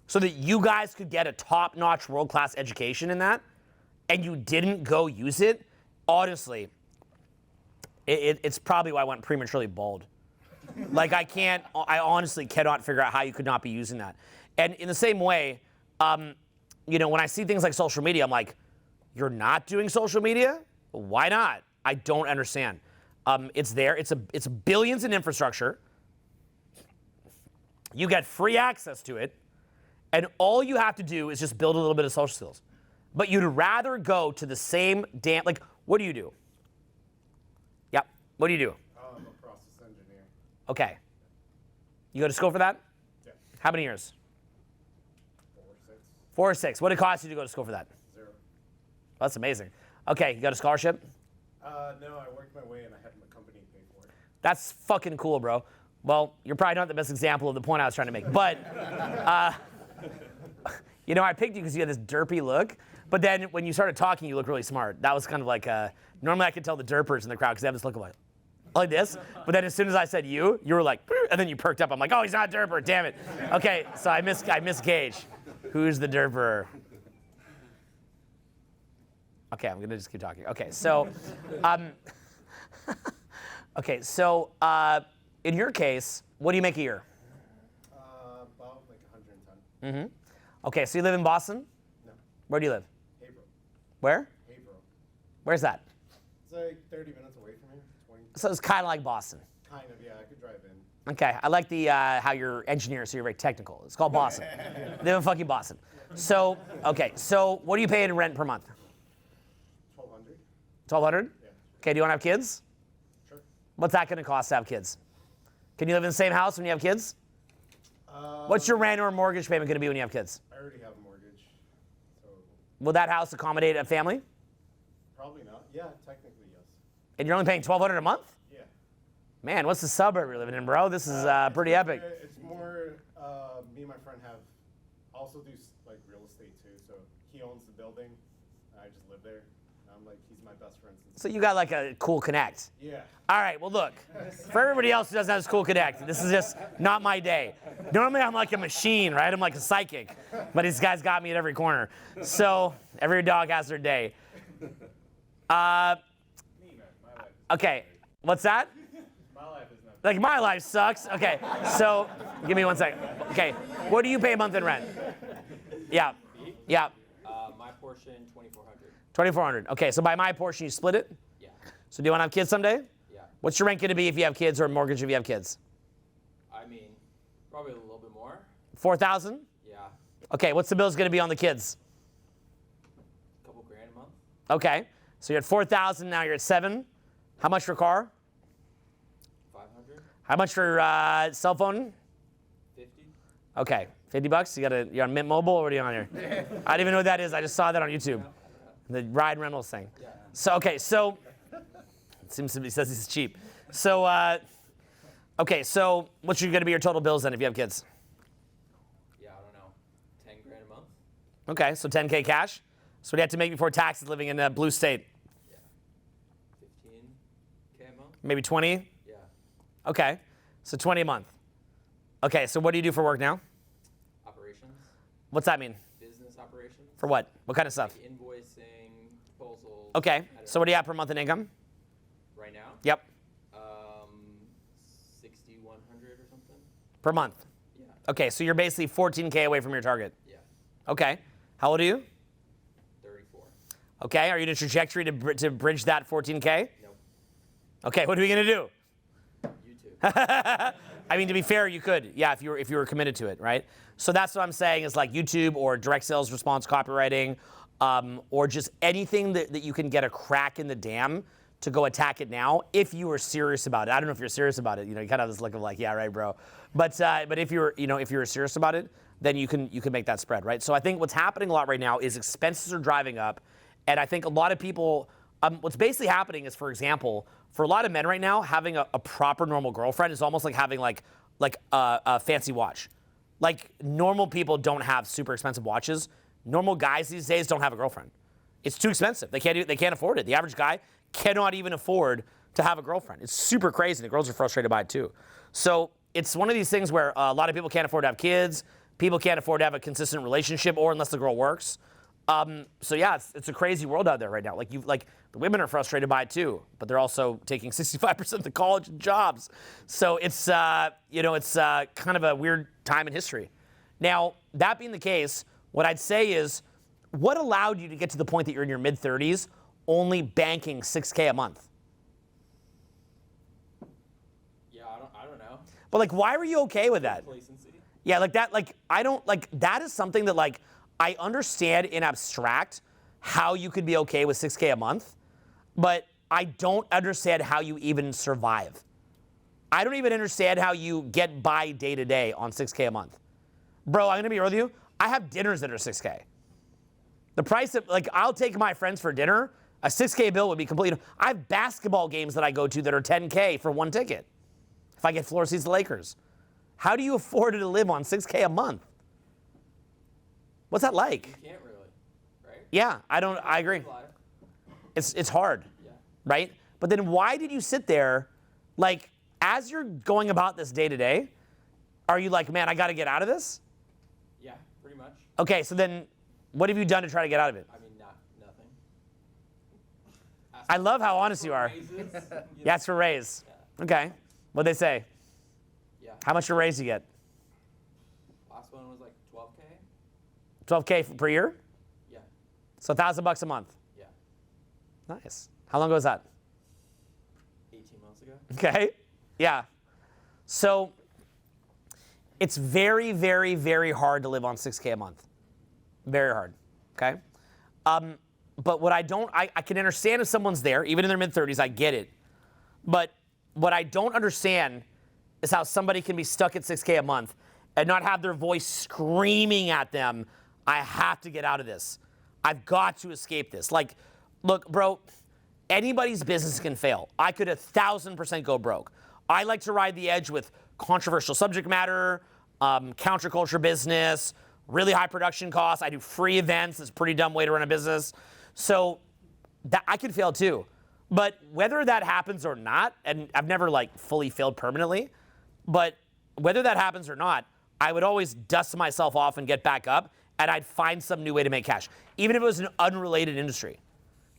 so that you guys could get a top-notch world-class education in that, and you didn't go use it, honestly, it's probably why I went prematurely bald. Like, I honestly cannot figure out how you could not be using that. And in the same way, when I see things like social media, I'm like, you're not doing social media? Why not? I don't understand. It's there. It's billions in infrastructure. You get free access to it, and all you have to do is just build a little bit of social skills. But you'd rather go to the same damn, like, what do you do? Yep, what do you do? I'm a process engineer. Okay. You go to school for that? Yeah. How many years? 4 or 6. 4 or 6. What did it cost you to go to school for that? 0. That's amazing. Okay, you got a scholarship? No, I worked my way and I had my company pay for it. That's fucking cool, bro. Well, you're probably not the best example of the point I was trying to make, but, I picked you because you had this derpy look, but then when you started talking, you look really smart. That was kind of like, normally I could tell the derpers in the crowd because they have this look of like this, but then as soon as I said you were like, and then you perked up. I'm like, oh, he's not a derper, damn it. Okay, so I misgauge. Who's the derper? Okay, I'm gonna just keep talking. Okay, so, in your case, what do you make a year? About like 110. Mm-hmm. Okay, so you live in Boston? No. Where do you live? Haverhill. Where? Haverhill. Where's that? It's like 30 minutes away from here. 20. So it's kind of like Boston. Kind of, yeah. I could drive in. Okay, I like the how you're engineered, so you're very technical. It's called Boston. Live in fucking Boston. So, okay, so what do you pay in rent per month? 1,200. 1,200? Yeah. Okay, do you want to have kids? Sure. What's that going to cost to have kids? Can you live in the same house when you have kids? What's your rent or mortgage payment going to be when you have kids? I already have a mortgage, so Will that house accommodate a family? probably not. Yeah, technically yes. And you're only paying $1,200 a month? Yeah. Man, what's the suburb you're living in, bro? This is pretty epic. It's more. Me and my friend have also do like real estate too. So he owns the building. I just live there. And I'm like, he's my best friend. So you got like a cool connect. Yeah. All right, well look, for everybody else who doesn't have this cool connect, this is just not my day. Normally I'm like a machine, right? I'm like a psychic, but these guys got me at every corner. So every dog has their day. Okay, what's that? My life is not. Like my life sucks. Okay, so give me 1 second. Okay, what do you pay a month in rent? Yeah, yeah. My portion, 2,400. 2,400. Okay, so by my portion you split it? Yeah. So do you want to have kids someday? Yeah. What's your rent going to be if you have kids, or mortgage if you have kids? I mean, probably a little bit more. 4,000? Yeah. Okay, what's the bills going to be on the kids? A couple grand a month. Okay, so you're at 4,000, now you're at 7. How much for a car? 500. How much for cell phone? 50. Okay, 50 bucks? You're on Mint Mobile, or what are you on here? I don't even know what that is. I just saw that on YouTube. The ride rentals thing. Yeah. So, okay, so, it seems somebody says this is cheap. So, okay, so what's going to be your total bills then if you have kids? Yeah, I don't know. 10 grand a month. Okay, so 10K cash. So what do you have to make before taxes living in a blue state? 15K a month. Maybe 20? Yeah. Okay, so 20 a month. Okay, so what do you do for work now? Operations. What's that mean? Business operations. For what? What kind of stuff? Like invoicing, proposals. Okay, so what do you have per month in income? Right now? Yep, 6,100 or something. per month. Yeah. Okay, so you're basically 14K away from your target. Yeah. Okay, how old are you? 34. Okay, are you in a trajectory to bridge that 14K? Nope. Okay, what are we gonna do? YouTube. I mean, to be fair, you could, yeah, if you were committed to it, right? So that's what I'm saying is like YouTube or direct sales response copywriting, or just anything that you can get a crack in the dam to go attack it now if you were serious about it. I don't know if you're serious about it. You know, you kind of have this look of like, yeah, right, bro. But if you're serious about it, then you can make that spread, right? So I think what's happening a lot right now is expenses are driving up, and I think a lot of people. What's basically happening is, for example, for a lot of men right now, having a proper normal girlfriend is almost like having like a fancy watch. Like normal people don't have super expensive watches. Normal guys these days don't have a girlfriend. It's too expensive. They can't afford it. The average guy cannot even afford to have a girlfriend. It's super crazy. The girls are frustrated by it too. So it's one of these things where a lot of people can't afford to have kids. People can't afford to have a consistent relationship, or unless the girl works. So yeah, it's a crazy world out there right now. Like the women are frustrated by it too, but they're also taking 65% of the college jobs. So it's kind of a weird time in history. Now, that being the case, what I'd say is, what allowed you to get to the point that you're in your mid-30s only banking 6K a month? Yeah, I don't know. But like, why were you okay with that? Complacency. Yeah, like that, like I don't like that is something that like I understand in abstract how you could be okay with 6K a month, but I don't understand how you even survive. I don't even understand how you get by day to day on 6K a month. Bro, I'm gonna be real with you. I have dinners that are 6K. The price of, like, I'll take my friends for dinner. A 6K bill would be complete. I have basketball games that I go to that are 10K for one ticket. If I get floor seats to the Lakers. How do you afford to live on 6K a month? What's that like? You can't really, right? Yeah, I agree. It's hard, right? But then why did you sit there, like, as you're going about this day to day, are you like, man, I got to get out of this? Yeah, pretty much. Okay, so then what have you done to try to get out of it? I mean, nothing. I love how honest you are. Yeah, it's for raise. Okay. What'd they say? Yeah. How much for raise you get? Last one was like 12K. 12K per year? Yeah. So $1,000 a month. Yeah. Nice. How long ago was that? 18 months ago. Okay. Yeah. So it's very, very, very hard to live on 6K a month. Very hard. Okay. But what I don't, I can understand if someone's there, even in their mid-30s, I get it. But what I don't understand is how somebody can be stuck at 6K a month and not have their voice screaming at them, I have to get out of this. I've got to escape this. Like, look, bro, anybody's business can fail. I could 1,000% go broke. I like to ride the edge with controversial subject matter, counterculture business, really high production costs. I do free events. It's a pretty dumb way to run a business. So that I could fail too. But whether that happens or not, and I've never like fully failed permanently, but whether that happens or not, I would always dust myself off and get back up, and I'd find some new way to make cash, even if it was an unrelated industry.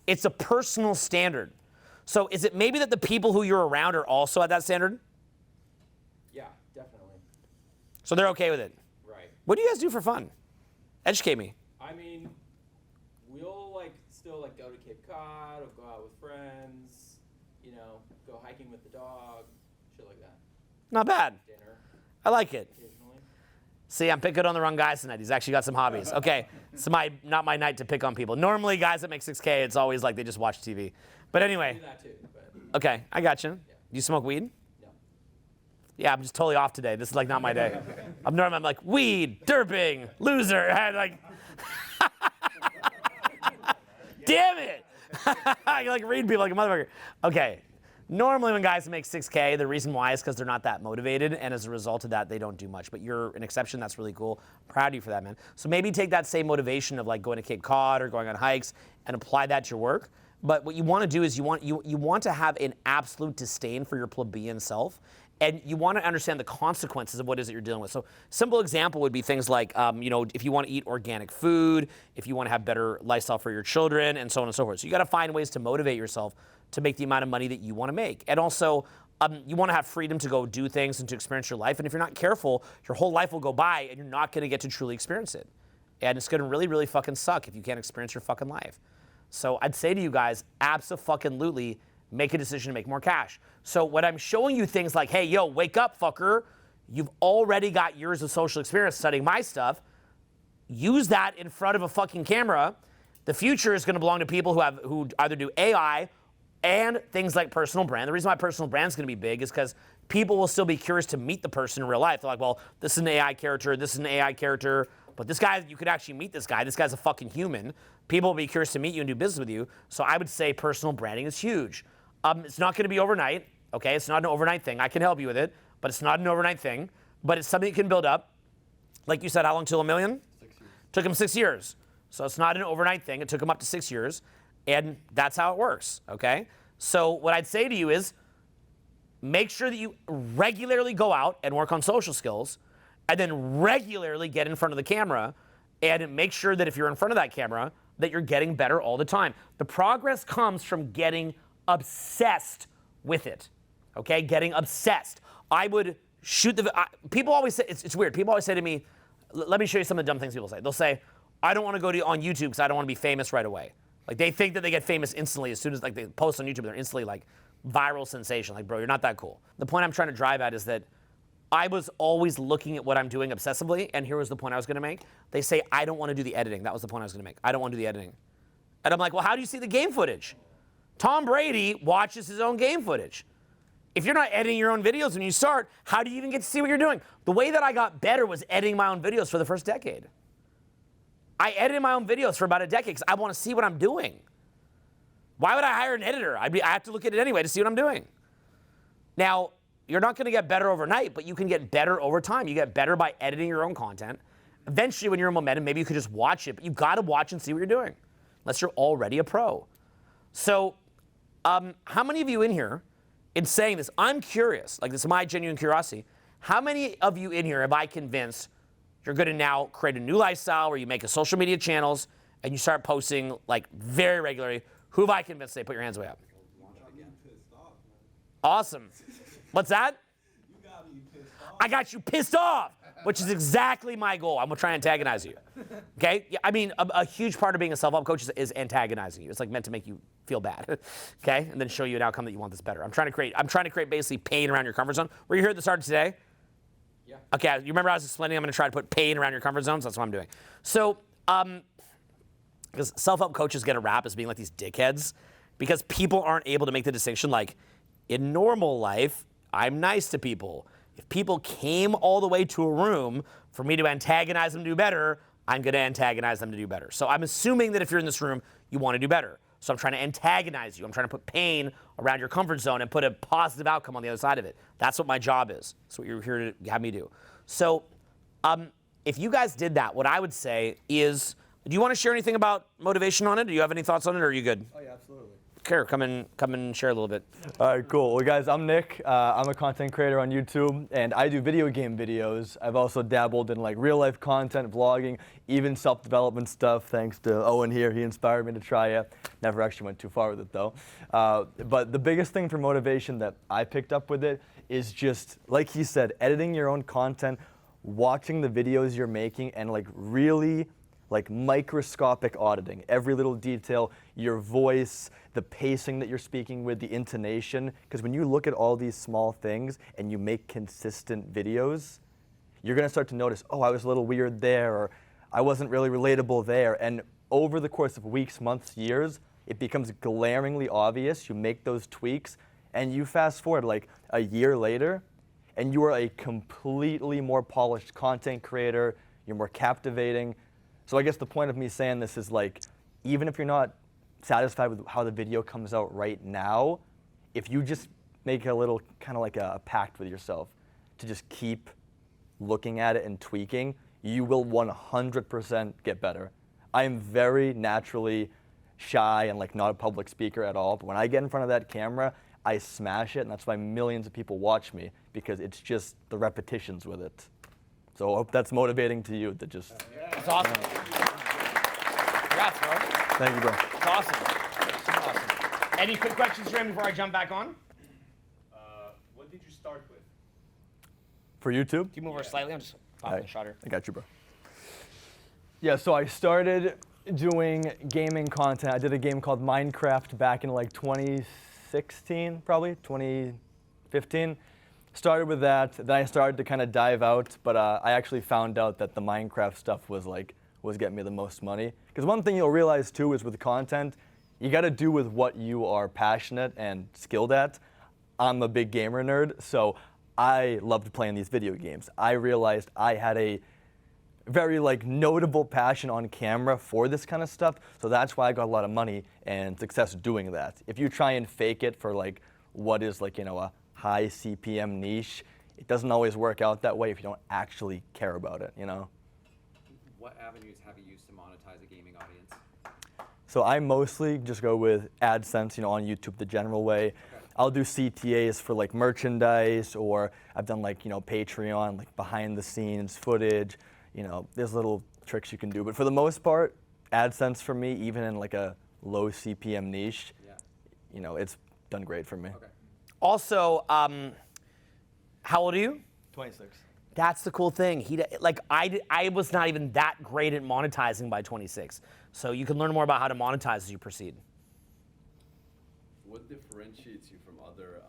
It's a personal standard. So is it maybe that the people who you're around are also at that standard? Yeah, definitely. So they're okay with it? Right. What do you guys do for fun? Educate me. I mean, we'll like still like go to Cape Cod, or go out with friends, you know, go hiking with the dog, shit like that. Not bad. Dinner. I like it. Occasionally. See, I'm picking on the wrong guys tonight. He's actually got some hobbies. Okay, it's not my night to pick on people. Normally, guys that make 6K, it's always like they just watch TV. But anyway. I do that too, but Okay, I got you. Yeah. You smoke weed? No. Yeah, I'm just totally off today. This is like not my day. I'm like weed, derping, loser. Like, damn it! I like read people like a motherfucker. Okay. Normally when guys make 6K, the reason why is because they're not that motivated, and as a result of that, they don't do much. But you're an exception. That's really cool. Proud of you for that, man. So maybe take that same motivation of like going to Cape Cod or going on hikes and apply that to your work. But what you want to do is you want to have an absolute disdain for your plebeian self, and you want to understand the consequences of what it is that you're dealing with. So simple example would be things like, if you want to eat organic food, if you want to have better lifestyle for your children, and so on and so forth. So you got to find ways to motivate yourself to make the amount of money that you want to make. And also, you want to have freedom to go do things and to experience your life. And if you're not careful, your whole life will go by and you're not going to get to truly experience it. And it's going to really, really fucking suck if you can't experience your fucking life. So I'd say to you guys, abso-fucking-lutely, make a decision to make more cash. So when I'm showing you things like, hey, yo, wake up, fucker. You've already got years of social experience studying my stuff. Use that in front of a fucking camera. The future is going to belong to people who either do AI and things like personal brand. The reason why personal brand is going to be big is because people will still be curious to meet the person in real life. They're like, well, this is an AI character, this is an AI character, but this guy, you could actually meet this guy. This guy's a fucking human. People will be curious to meet you and do business with you. So I would say personal branding is huge. It's not going to be overnight, okay? It's not an overnight thing. I can help you with it, but it's not an overnight thing. But it's something you can build up. Like you said, how long till $1 million? 6 years. Took him 6 years. So it's not an overnight thing. It took him up to 6 years. And that's how it works, okay? So what I'd say to you is make sure that you regularly go out and work on social skills, and then regularly get in front of the camera, and make sure that if you're in front of that camera, that you're getting better all the time. The progress comes from getting obsessed with it, okay? Getting obsessed. I would shoot people always say, it's weird. People always say to me, let me show you some of the dumb things people say. They'll say, I don't want to go on YouTube because I don't want to be famous right away. Like, they think that they get famous instantly as soon as, like, they post on YouTube, they're instantly, like, viral sensation. Like, bro, you're not that cool. The point I'm trying to drive at is that I was always looking at what I'm doing obsessively, and here was the point I was going to make. They say, I don't want to do the editing. That was the point I was going to make. I don't want to do the editing. And I'm like, well, how do you see the game footage? Tom Brady watches his own game footage. If you're not editing your own videos when you start, how do you even get to see what you're doing? The way that I got better was editing my own videos for the first decade. I edited my own videos for about a decade because I want to see what I'm doing. Why would I hire an editor? I have to look at it anyway to see what I'm doing. Now, you're not going to get better overnight, but you can get better over time. You get better by editing your own content. Eventually, when you're in momentum, maybe you could just watch it, but you've got to watch and see what you're doing, unless you're already a pro. So, how many of you in here, in saying this, I'm curious, like this is my genuine curiosity, how many of you in here have I convinced you're going to now create a new lifestyle where you make a social media channels and you start posting like very regularly? Who have I convinced today? Put your hands way up. Awesome. What's that? I got you pissed off, which is exactly my goal. I'm going to try and antagonize you. Okay? I mean, a huge part of being a self-help coach is antagonizing you. It's like meant to make you feel bad. Okay? And then show you an outcome that you want this better. I'm trying to create basically pain around your comfort zone. Were you here at the start of today? Yeah. Okay, you remember I was explaining I'm going to try to put pain around your comfort zones? That's what I'm doing. So, because self-help coaches get a rap as being like these dickheads because people aren't able to make the distinction like, in normal life, I'm nice to people. If people came all the way to a room for me to antagonize them to do better, I'm going to antagonize them to do better. So I'm assuming that if you're in this room, you want to do better. So I'm trying to antagonize you. I'm trying to put pain around your comfort zone and put a positive outcome on the other side of it. That's what my job is. That's what you're here to have me do. So if you guys did that, what I would say is, do you want to share anything about motivation on it? Do you have any thoughts on it, or are you good? Oh yeah, absolutely. Care, come and share a little bit. All right, cool. Well, guys, I'm Nick. I'm a content creator on YouTube, and I do video game videos. I've also dabbled in like real life content, vlogging, even self-development stuff. Thanks to Owen here, he inspired me to try it. Never actually went too far with it though. But the biggest thing for motivation that I picked up with it is just, like he said, editing your own content, watching the videos you're making, and like really like microscopic auditing every little detail, your voice, the pacing that you're speaking with, the intonation. Because when you look at all these small things and you make consistent videos, you're gonna start to notice, oh, I was a little weird there, or I wasn't really relatable there. And over the course of weeks, months, years, it becomes glaringly obvious. You make those tweaks, and you fast forward like a year later, and you are a completely more polished content creator. You're more captivating. So I guess the point of me saying this is like, even if you're not satisfied with how the video comes out right now, if you just make a little kind of like a pact with yourself to just keep looking at it and tweaking, you will 100% get better. I am very naturally shy and like not a public speaker at all, but when I get in front of that camera, I smash it, and that's why millions of people watch me, because it's just the repetitions with it. So I hope that's motivating to you to just... That's awesome. Congrats, bro. Thank you, bro. That's awesome. Awesome. Any quick questions for him before I jump back on? What did you start with? For YouTube? Can you move over slightly? I'm just popping the shutter. I got you, bro. Yeah, so I started doing gaming content. I did a game called Minecraft back in like 2016, probably, 2015. Started with that, then I started to kind of dive out, but I actually found out that the Minecraft stuff was getting me the most money. Because one thing you'll realize too is with content, you gotta do with what you are passionate and skilled at. I'm a big gamer nerd, so I loved playing these video games. I realized I had a very like notable passion on camera for this kind of stuff, so that's why I got a lot of money and success doing that. If you try and fake it for like what is like, you know, a high CPM niche, it doesn't always work out that way if you don't actually care about it, you know? What avenues have you used to monetize a gaming audience? So I mostly just go with AdSense, you know, on YouTube the general way. Okay. I'll do CTAs for like merchandise, or I've done like, you know, Patreon, like behind the scenes footage, you know, there's little tricks you can do. But for the most part, AdSense for me, even in like a low CPM niche, you know, it's done great for me. Okay. Also, how old are you? 26. That's the cool thing. I was not even that great at monetizing by 26. So you can learn more about how to monetize as you proceed. What differentiates you from other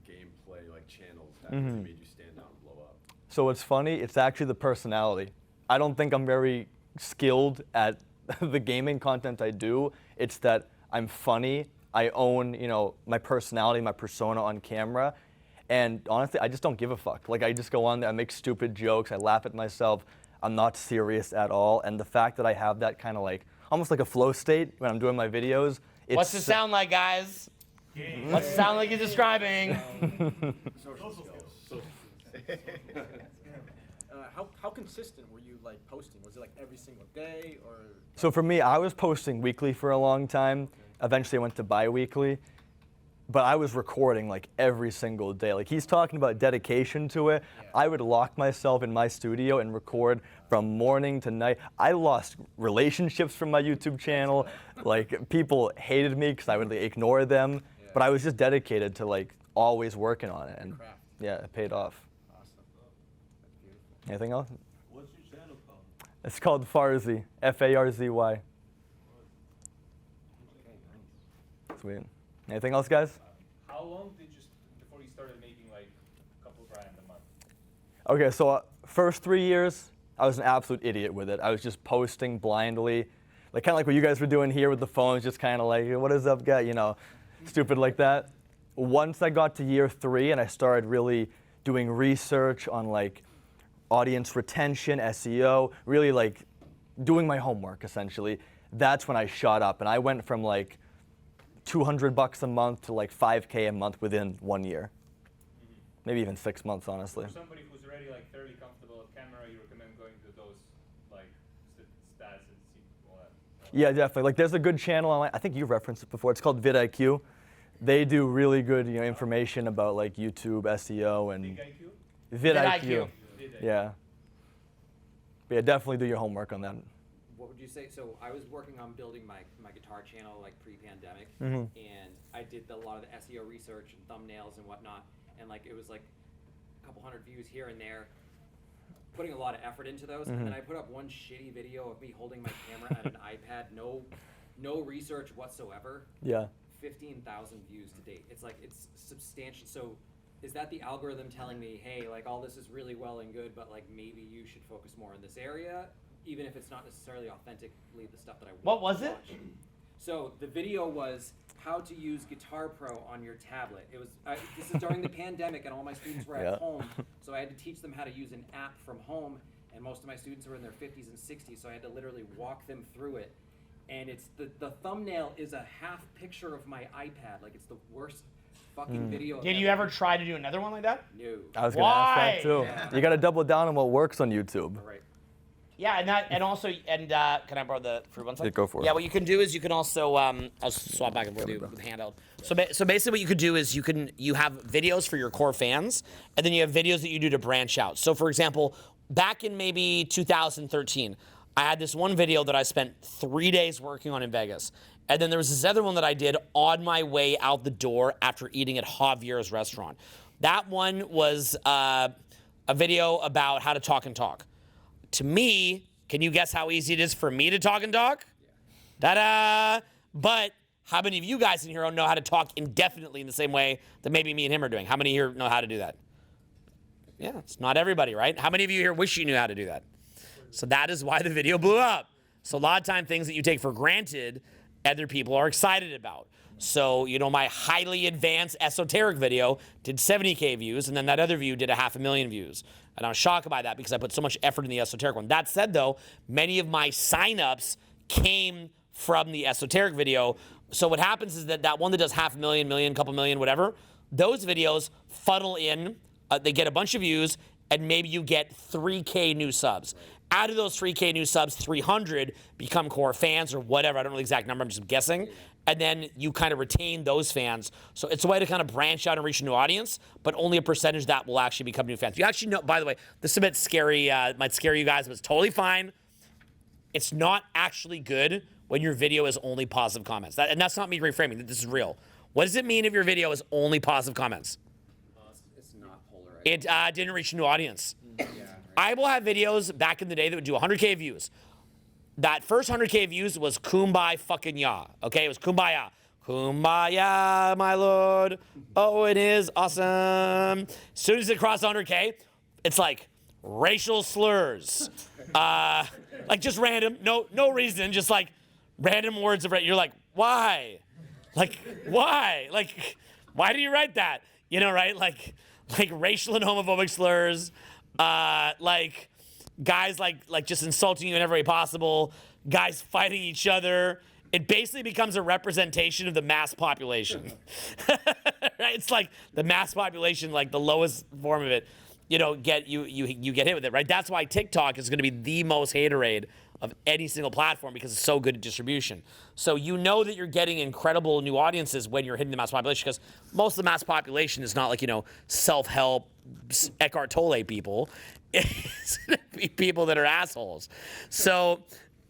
gameplay like channels that really made you stand out and blow up? So what's funny, it's actually the personality. I don't think I'm very skilled at the gaming content I do. It's that I'm funny. I own, you know, my personality, my persona on camera. And honestly, I just don't give a fuck. Like, I just go on there, I make stupid jokes, I laugh at myself. I'm not serious at all. And the fact that I have that kind of like, almost like a flow state when I'm doing my videos. What's it sound like, guys? What's it sound like you're describing? Social skills. How consistent were you like posting? Was it like every single day, or? So for me, I was posting weekly for a long time. Eventually I went to bi-weekly. But I was recording like every single day. Like, he's talking about dedication to it. Yeah. I would lock myself in my studio and record from morning to night. I lost relationships from my YouTube channel. Like, people hated me because I would ignore them. Yeah. But I was just dedicated to like always working on it. And yeah, it paid off. Awesome. That's beautiful. Anything else? What's your channel called? It's called Farzy, F-A-R-Z-Y. Okay, nice. Sweet. Anything else, guys? How long did you, before you started making like a couple grand a month? Okay, so first 3 years, I was an absolute idiot with it. I was just posting blindly. like kind of like what you guys were doing here with the phones, just kind of like, what is up, guy? You know, stupid like that. Once I got to year 3 and I started really doing research on like audience retention, SEO, really like doing my homework essentially, that's when I shot up. And I went from like $200 a month to like $5K a month within 1 year. Maybe even 6 months, honestly. For somebody who's already like fairly comfortable with camera, you recommend going to those like stats and see all that? Yeah, definitely. Like there's a good channel online, I think you've referenced it before, it's called vidIQ. They do really good, information about like YouTube, SEO, and vidIQ. Yeah. But yeah, definitely do your homework on that. What would you say? So I was working on building my guitar channel like pre-pandemic, Mhm. and I did a lot of the SEO research and thumbnails and whatnot, and like it was like a couple hundred views here and there, putting a lot of effort into those, and then I put up one shitty video of me holding my camera at an iPad, no research whatsoever. Yeah. 15,000 views to date. It's like, it's substantial. So is that the algorithm telling me, hey, like all this is really well and good, but like maybe you should focus more in this area, even if it's not necessarily authentically the stuff that I want What was to it? watch? So the video was how to use Guitar Pro on your tablet. It was this is during the pandemic and all my students were at home, so I had to teach them how to use an app from home, and most of my students were in their 50s and 60s, so I had to literally walk them through it. And it's the thumbnail is a half picture of my iPad. Like it's the worst fucking video. Did you ever try to do another one like that? No. I was gonna ask that too. Yeah. You gotta double down on what works on YouTube. Right. Yeah, and also can I borrow the fruit one second? Yeah, go for it. Yeah, what you can do is you can also I'll swap back and forth with the handheld. So basically, what you could do is you have videos for your core fans, and then you have videos that you do to branch out. So for example, back in maybe 2013, I had this one video that I spent 3 days working on in Vegas, and then there was this other one that I did on my way out the door after eating at Javier's restaurant. That one was a video about how to talk and talk. To me, can you guess how easy it is for me to talk and talk? Yeah. Ta-da! But how many of you guys in here know how to talk indefinitely in the same way that maybe me and him are doing? How many here know how to do that? Yeah, it's not everybody, right? How many of you here wish you knew how to do that? So that is why the video blew up. So a lot of time things that you take for granted, other people are excited about. So, my highly advanced esoteric video did 70K views, and then that other view did 500,000 views. And I was shocked by that because I put so much effort in the esoteric one. That said, though, many of my signups came from the esoteric video. So what happens is that one that does 500,000, million, couple million, whatever, those videos funnel in, they get a bunch of views, and maybe you get 3K new subs. Out of those 3K new subs, 300 become core fans or whatever. I don't know the exact number, I'm just guessing. And then you kind of retain those fans. So it's a way to kind of branch out and reach a new audience, but only a percentage of that will actually become new fans. You actually know, by the way, this is a bit scary, might scare you guys, but it's totally fine. It's not actually good when your video is only positive comments. And that's not me reframing, this is real. What does it mean if your video is only positive comments? It's not polarized. It didn't reach a new audience. I will have videos back in the day that would do 100K views. That first 100K views was kumbaya fucking ya. Okay, it was kumbaya. Kumbaya, my lord. Oh, it is awesome. As soon as it crossed 100K, it's like racial slurs. Like just random, no reason, just like random words of, you're like, why? Like, why? Like, why do you write that? Right? Like racial and homophobic slurs. Like guys like just insulting you in every way possible, guys fighting each other. It basically becomes a representation of the mass population. Right? It's like the mass population, like the lowest form of it, you get hit with it, right? That's why TikTok is going to be the most haterade of any single platform because it's so good at distribution. So that you're getting incredible new audiences when you're hitting the mass population because most of the mass population is not like, self-help, Eckhart Tolle people. It's going to be people that are assholes. So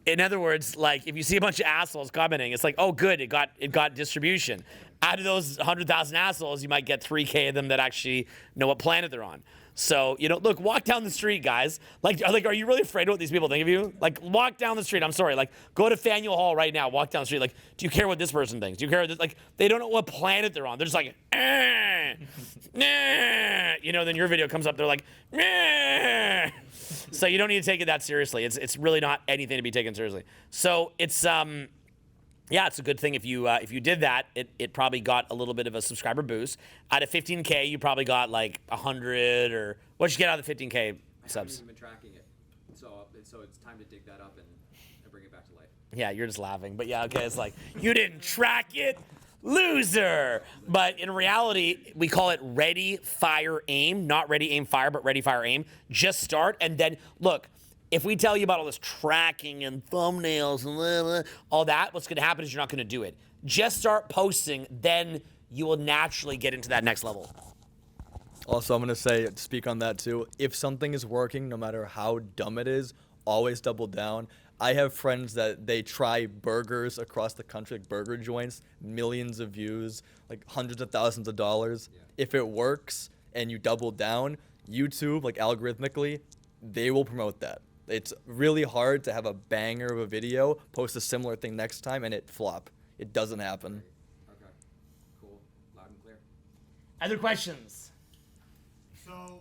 in other words, like if you see a bunch of assholes commenting, it's like, oh good, it got distribution. out of those 100,000 assholes, you might get 3K of them that actually know what planet they're on. So, you know, look, walk down the street, guys. Like, are you really afraid of what these people think of you? Like, walk down the street. I'm sorry. Like, go to Faneuil Hall right now. Walk down the street. Like, do you care what this person thinks? Do you care what this? Like, they don't know what planet they're on. They're just like, nah. You know, then your video comes up. They're like, nah. So you don't need to take it that seriously. It's really not anything to be taken seriously. So it's yeah, it's a good thing if you did that. It probably got a little bit of a subscriber boost. Out of 15K, you probably got like 100 or what'd you get out of the 15K subs? I haven't even been tracking it, so it's time to dig that up and bring it back to life. Yeah, you're just laughing, but yeah, okay. It's like you didn't track it, loser. But in reality, we call it ready, fire, aim. Not ready, aim, fire, but ready, fire, aim. Just start and then look. If we tell you about all this tracking and thumbnails and blah, blah, all that, what's going to happen is you're not going to do it. Just start posting, then you will naturally get into that next level. Also, I'm going to say, speak on that too. If something is working, no matter how dumb it is, always double down. I have friends that they try burgers across the country, like burger joints, millions of views, like hundreds of thousands of dollars. Yeah. If it works and you double down, YouTube, like algorithmically, they will promote that. It's really hard to have a banger of a video, post a similar thing next time, and it flop. It doesn't happen. Okay, cool, loud and clear. Other questions? So,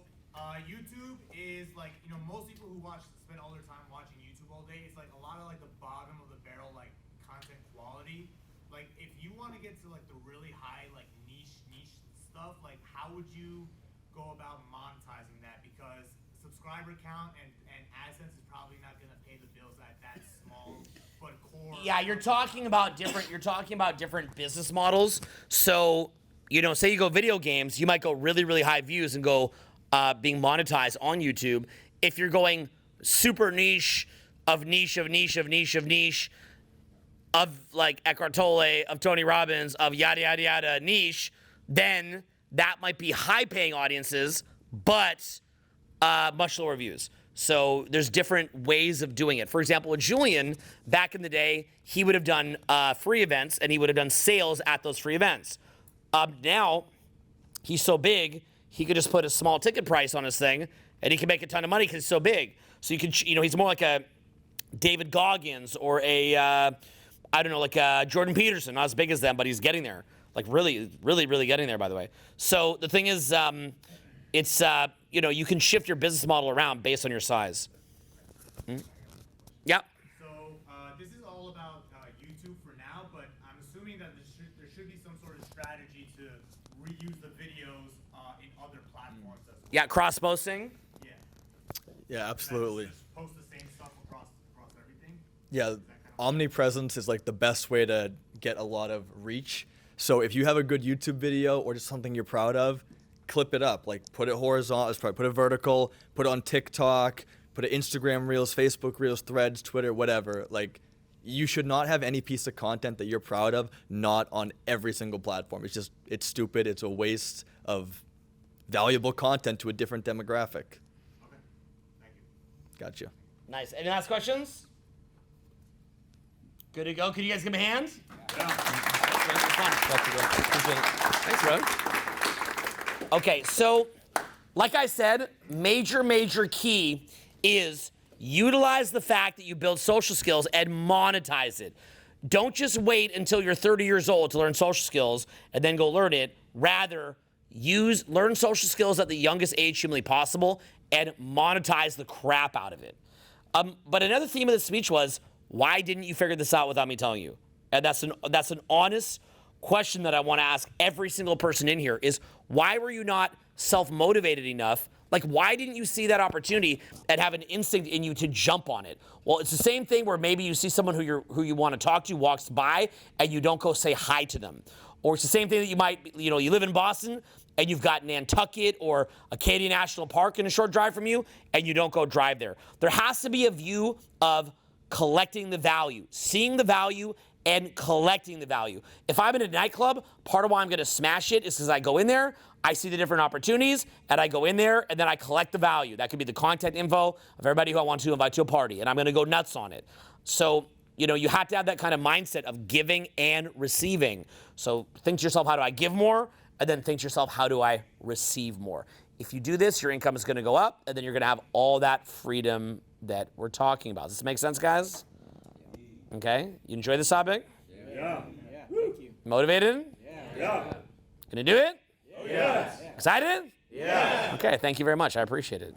YouTube is like, you know, most people who spend all their time watching YouTube all day, it's like a lot of like the bottom of the barrel, like content quality. Like, if you want to get to like the really high, like niche stuff, like how would you go about monetizing that? Because subscriber count and AdSense is probably not going to pay the bills at that small but core. Yeah, you're talking about different business models. So, you know, say you go video games, you might go really, really high views and go being monetized on YouTube. If you're going super niche of like Eckhart Tolle, of Tony Robbins, of yada, yada, yada niche, then that might be high paying audiences, but much lower views. So there's different ways of doing it. For example, with Julian, back in the day, he would have done free events and he would have done sales at those free events. Now, he's so big, he could just put a small ticket price on his thing and he can make a ton of money because he's so big. So you can, you know, he's more like a David Goggins or a, I don't know, like a Jordan Peterson, not as big as them, but he's getting there. Like really, really, really getting there, by the way. So the thing is, it's, you know, you can shift your business model around based on your size. Yeah. So this is all about YouTube for now, but I'm assuming that there should be some sort of strategy to reuse the videos in other platforms as well. Yeah, cross-posting. Yeah. Yeah, absolutely. Just post the same stuff across everything. Yeah, Omnipresence is like the best way to get a lot of reach. So if you have a good YouTube video or just something you're proud of, clip it up, like put it horizontal, put it vertical, put it on TikTok, put it Instagram Reels, Facebook Reels, Threads, Twitter, whatever. Like, you should not have any piece of content that you're proud of not on every single platform. It's stupid. It's a waste of valuable content to a different demographic. Okay, thank you. Gotcha. Nice. Any last questions? Good to go. Could you guys give me a hand? Yeah. Thanks, bro. Okay, so like I said, major key is utilize the fact that you build social skills and monetize it. Don't just wait until you're 30 years old to learn social skills and then go learn it. Rather, learn social skills at the youngest age humanly possible and monetize the crap out of it. But another theme of the speech was, why didn't you figure this out without me telling you? And that's an honest question that I want to ask every single person in here is, why were you not self-motivated enough? Like, why didn't you see that opportunity and have an instinct in you to jump on it? Well, it's the same thing where maybe you see someone who you want to talk to walks by and you don't go say hi to them. Or it's the same thing that you might, you know, you live in Boston and you've got Nantucket or Acadia National Park in a short drive from you and you don't go drive there. There has to be a view of collecting the value, seeing the value and collecting the value. If I'm in a nightclub, part of why I'm gonna smash it is because I go in there, I see the different opportunities, and I go in there, and then I collect the value. That could be the contact info of everybody who I want to invite to a party, and I'm gonna go nuts on it. So you know, you have to have that kind of mindset of giving and receiving. So think to yourself, how do I give more? And then think to yourself, how do I receive more? If you do this, your income is going to go up, and then you're going to have all that freedom that we're talking about. Does this make sense, guys? Okay. You enjoy this topic? Yeah. Thank you. Motivated? Yeah. Gonna do it? Yes. Excited? Yes. Okay, thank you very much. I appreciate it.